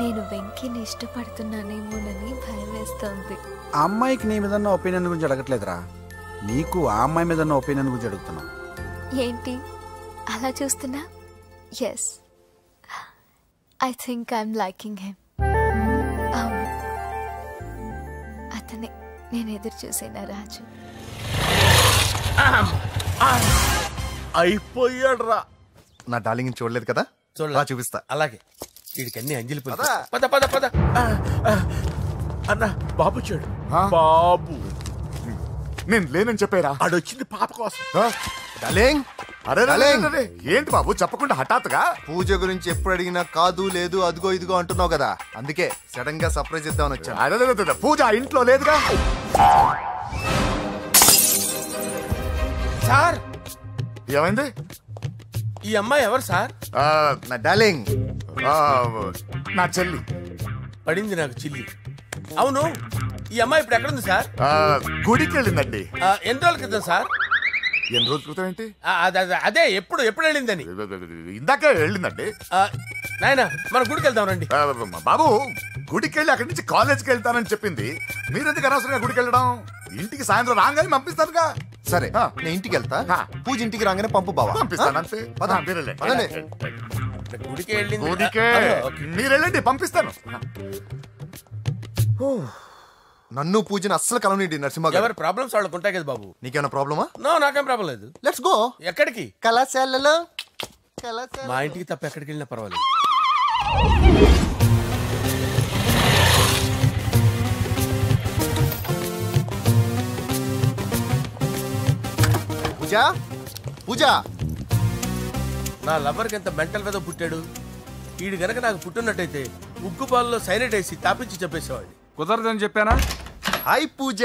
నేను వెంకీని ఇష్టపడుతున్నానేమోనని భయం వేస్తోంది. ఆ అమ్మాయికి నీ మీద ఒపీనియన్ గురించి అడగట్లేదురా, నీకు ఆ అమ్మాయి మీద ఒపీనియన్ గురించి అడుగుతున్నా. ఏంటి అలా చూస్తున్నా? Yes, I think I'm liking him. అవును, అతనే నేను ఎదురు చూసేనా రాజు. అయిపోయాడు రా. నా డార్లింగ్ చూడలేదు కదా, చూడలా? చూపిస్తా. అలాగే. వీడికన్నీ అంజలి పద పద పద. అన్న బాబు వచ్చాడు. బాబు నేను లేనని చెప్పారా? ఆడొచ్చింది పాప కోసం. డార్లింగ్, అరే ఏంటి బాబు చెప్పకుండా హఠాత్తుగా? పూజ గురించి ఎప్పుడు అడిగినా కాదు లేదు అదిగో ఇదిగో అంటున్నావు కదా, అందుకే సడన్ గా సర్ప్రైజ్ ఇద్దామని వచ్చాను. అదే పూజ ఇంట్లో లేదుగా. సార్ ఏమైంది? ఈ అమ్మాయి ఎవరు సార్? నా డార్లింగ్, నా చెల్లి. పడింది నాకు చిల్లి. అవును, ఈ అమ్మాయి ఇప్పుడు ఎక్కడుంది సార్? గుడికి వెళ్ళిందండి. ఎన్ని రోజుల క్రితం సార్? ఎన్ని రోజుల క్రితం ఏంటి? అదే ఎప్పుడు వెళ్ళిందని. ఇందాకే వెళ్ళిందండి. నాయన మన గుడికి వెళ్దాం రండి. బాబు గుడికి వెళ్ళి అక్కడి నుంచి కాలేజ్కి వెళ్తానని చెప్పింది. మీరెందుకు అనవసరంగా గుడికి వెళ్ళడం? ఇంటికి సాయంత్రం రాగానే పంపిస్తానుగా. సరే నేను ఇంటికి వెళ్తా, పూజ ఇంటికి రాగానే పంపు బావా. పంపిస్తాను అంతే. గుడికి వెళ్ళింది. గుడికే మీరు వెళ్ళండి, పంపిస్తాను. నన్ను పూజను అస్సలు కలవనిండి నరసింహ గారు. ఎవరి ప్రాబ్లమ్స్ వాళ్ళకు ఉంటాయి కదా బాబు. నీకేమైనా ప్రాబ్లమా? నో, నాకేం ప్రాబ్లం లేదు. Let's go. ఎక్కడికి? కళాశాలలో. మా ఇంటికి తప్ప ఎక్కడికి వెళ్ళినా పర్వాలేదు. పూజ పూజ నా లవర్కి ఎంత మెంటల్ మీద పుట్టాడు. వీడు గనక నాకు పుట్టినట్టయితే ఉగ్గు పాలలో సైనట్ వేసి తాపించి చెప్పేసేవాడిని. కుదరదని చెప్పానా? హాయ్ పూజ.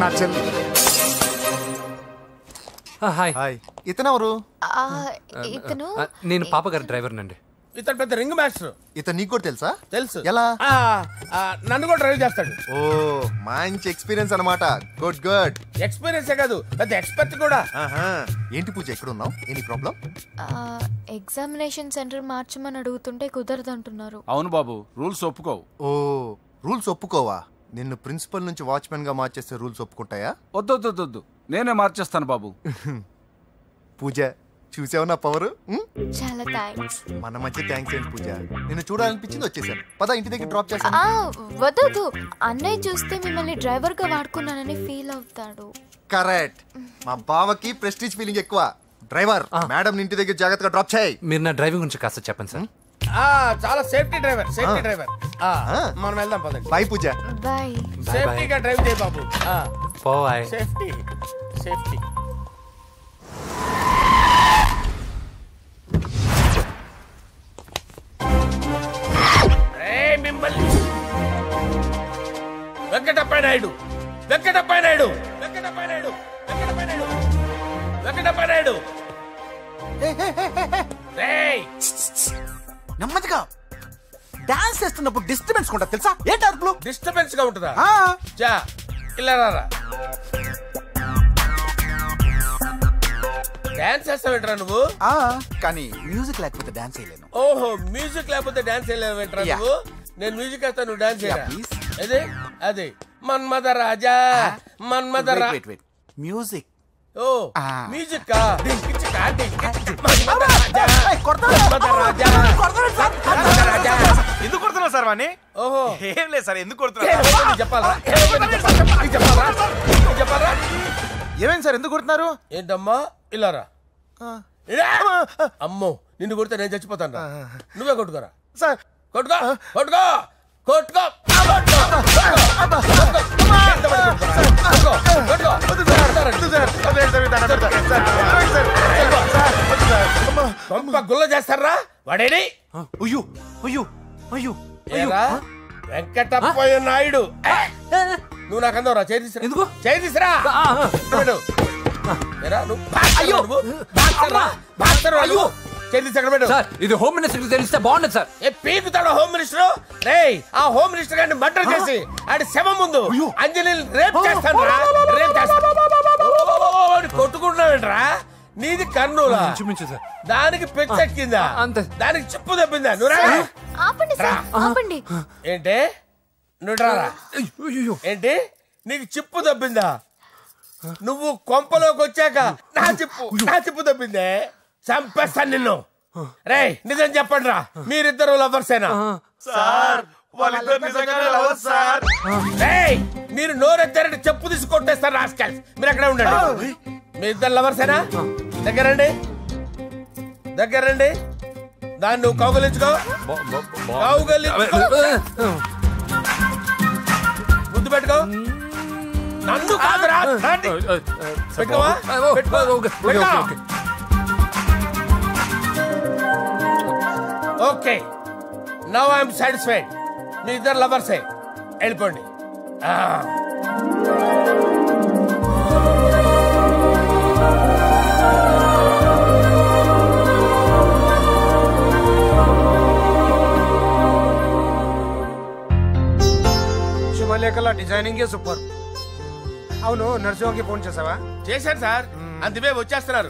నా చెల్లి. హాయ్. ఇతనెవరు? ఇతను నేను పాపగారి డ్రైవర్ నండి. ఇతను పెద్ద రింగ్ మాస్టర్. ఇతను నీకు కూడా తెలుసా? తెలుసు. ఎలా? నన్ను కూడా డ్రైవ్ చేస్తాడు. ఓ మంచి ఎక్స్పీరియన్స్ అన్నమాట. Good good. ఎక్స్పీరియన్స్ కాదు, పెద్ద ఎక్స్పర్ట్ కూడా. ఏంటి పూజ ఎక్కడ ఉన్నావు? Any problem? ఎగ్జామినేషన్ సెంటర్ మార్చమని అడుగుతుంటే కుదరదంటున్నారు. అవును బాబు, రూల్స్ ఒప్పుకోవు. ఓ రూల్స్ ఒప్పుకోవా? నిన్ను ప్రిన్సిపల్ నుంచి వాచ్మెన్ గా మార్చేస్తే రూల్స్ ఒప్పుకుంటాయా? వద్దు, నేనే మార్చేస్తాను బాబు. పూజ చూసావు నా పవర్? చాలా థ్యాంక్స్. మన మధ్య థ్యాంక్స్ ఏంటి పూజ, నిన్ను చూడాలనిపించింది వచ్చేసాను. పద ఇంటి దగ్గర డ్రాప్ చేస్తాను. వద్దు, అన్నయ్య చూస్తే మిమ్మల్ని డ్రైవర్ గా వాడుకున్నానని ఫీల్ అవుతాడు. కరెక్ట్. మా బావకి ప్రెస్టీజ్ ఫీలింగ్ ఎక్కువ. డ్రైవర్ మేడం ఇంటి దగ్గర జాగ్రత్తగా డ్రాప్ చేయి. మీరు నా డ్రైవింగ్ గురించి కాస్త చెప్పండి సార్. చాలా సేఫ్టీ డ్రైవర్. మనం వెళ్దాం పదండి. బై పూజ. బై. సేఫ్టీగా డ్రైవ్ చేయి బాబు. బాయ్. సేఫ్టీ. వెంకటప్ప నాయుడు. నెమ్మదిగా డాన్స్ చేస్తున్నప్పుడు డిస్టర్బెన్స్ ఉంటా తెలుసా? ఏంటి అరుపులు? డిస్టర్బెన్స్ గా ఉంటుందా? ఇలా రారా. డాన్స్ చేస్తావేంట్రా నువ్వు? కానీ మ్యూజిక్ లేకపోతే డాన్స్ చేయలేను. ఓహో, మ్యూజిక్ లేకపోతే డాన్స్ చేయలేవేంట్రా నువ్వు? నేను మ్యూజిక్ వేస్తా, నువ్వు డాన్స్ చేయరా. అదే మన్మద రాజా. మ్యూజిక్. ఓ మ్యూజిక్. ఎందుకు కొడుతున్నావు సార్ వాణ్ణి? ఓహో ఏం లేదు సార్, ఎందుకు కొడుతున్నారు చెప్పాలా? ఏమైంది సార్, ఎందుకు కొడుతున్నారు? ఏంటమ్మా ఇలారా. అమ్మో, నిన్ను కొడితే నేను చచ్చిపోతాను. నువ్వే కొట్టుకోరా సార్. కొట్టుకో. గుల్ల చేస్తారా వాడేడి? వెంకటప్ప నాయుడు. నువ్వు నాకు అందవరా? చేయి తీసురా. ఇది హోమ్ మినిస్టర్ తెలిస్తే బాగుండదు సార్. పీకుతాడు హోమ్ మినిస్టర్. ఆ హోమ్ మినిస్టర్ గారిని మర్డర్ చేసి ఆడి శవం ముందు అంజలి రేప్ చేస్తాను. కొట్టుకుంటున్నావేంట్రా? నీది కర్నూలా? దానికి పెచ్చెక్కిందా? దానికి చెప్పు తప్పిందా? ఆపండి. ఏంటి నువ్వు రారా? ఏంటి నీకు చిప్పు తప్పిందా? నువ్వు కొంపలోకి వచ్చాక నా చిప్పు తప్పిందే. చంపేస్తాను నిన్ను. రేయ్ నిజం చెప్పండి రా, మీరిద్దరు లవర్సేనా? మీరు నోరెత్తారంటే చెప్పు తీసి కొట్టేస్తారు రాస్కల్స్. మీరు ఎక్కడ ఉండండి. మీ ఇద్దరు లవర్సేనా? దగ్గరండి. దాన్ని నువ్వు కౌగలించుకో. ముద్దు పెట్టుకో. నన్ను కాదురా. పెట్టుకోవా? Okay, now I'm satisfied. మీ ఇద్దరు లవర్సే, వెళ్ళిపోండి. Designing super. అవును, నరసింహకి ఫోన్ చేసావా? చేశాను సార్, అందుకే వచ్చేస్తున్నారు.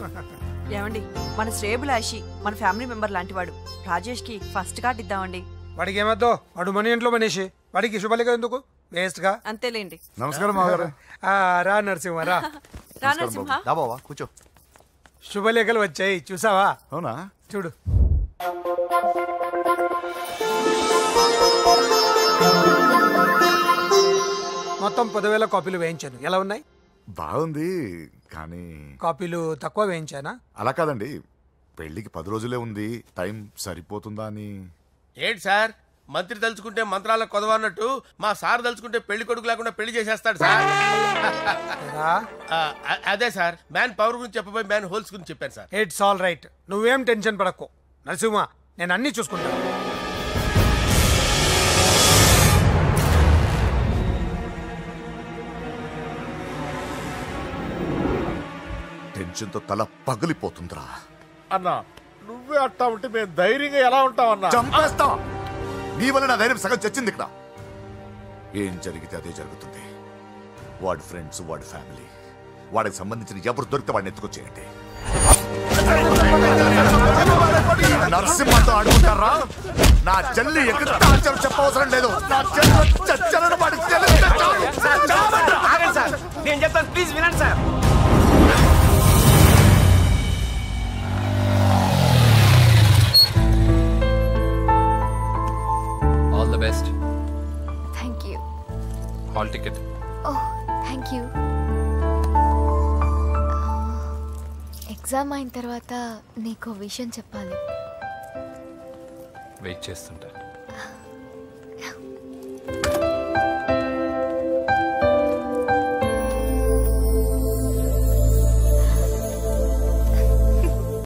ఏమండి, మన శ్రేయబులాషి మన ఫ్యామిలీ మెంబర్ లాంటి వాడు. రాజేష్ కి ఫస్ట్ కార్డ్ ఇద్దామండి. వాడికి ఏమద్దో, వాడు మన ఇంట్లో మనిషి, వాడికి శుభలేఖ ఎందుకు వేస్ట్ గా. అంతేలేండి. నమస్కారం మామగారు. రా నరసింహ రా. రా నరసింహ. కూర్చో. శుభలేఖలు వచ్చాయి, చూసావా? అవునా? చూడు. మొత్తం 10,000 కాపీలు వేయించాను. ఎలా ఉన్నాయి? బాగుంది, కానీ కాపీలు తక్కువ వేయించానా? అలా కాదండి, పెళ్లికి 10 రోజులే ఉంది, టైం సరిపోతుందా అని. ఏంటి సార్, మంత్రి తలుచుకుంటే మంత్రాలకు కొదవన్నట్టు మా సార్ తలుచుకుంటే పెళ్లి కొడుకు లేకుండా పెళ్లి చేసేస్తాడు సార్. అదే సార్, మ్యాన్ పవర్ గురించి చెప్పబోయి మ్యాన్ హోల్స్ గురించి చెప్పాను సార్. ఇట్స్ ఆల్ రైట్, నువ్వేం టెన్షన్ పడకు నరసింహ, నేను అన్ని చూసుకుంటాను. టెన్షన్తో తల పగిలిపోతుందిరా. అన్నా నువ్వే అట్టా ఉంటే మేము ధైర్యంగా ఎలా ఉంటామన్నా? చంపేస్తా. నీ వల్ల నా ధైర్యం సగం చచ్చింది ఇక్కడ. ఏం జరిగితే అదే జరుగుతుంది. వాడి ఫ్రెండ్స్, వాడి ఫ్యామిలీ, వాడికి సంబంధించిన ఎవరు దొరికితే వాడిని ఎత్తుకొచ్చేయండి. నరసింహతో ఆడుకుంటారా? నా చెల్లి ఎక్కడ చెప్పవసరం లేదు. నా చెల్లి చచ్చలను వాడి చెల్లి. నేను చెప్తాను, ప్లీజ్ వినండి sir. All the best. Thank you. Hall ticket. Oh thank you. Exam అయిన తర్వాత నీకు విషయం చెప్పాలి. వెయిట్ చేస్తుంటా.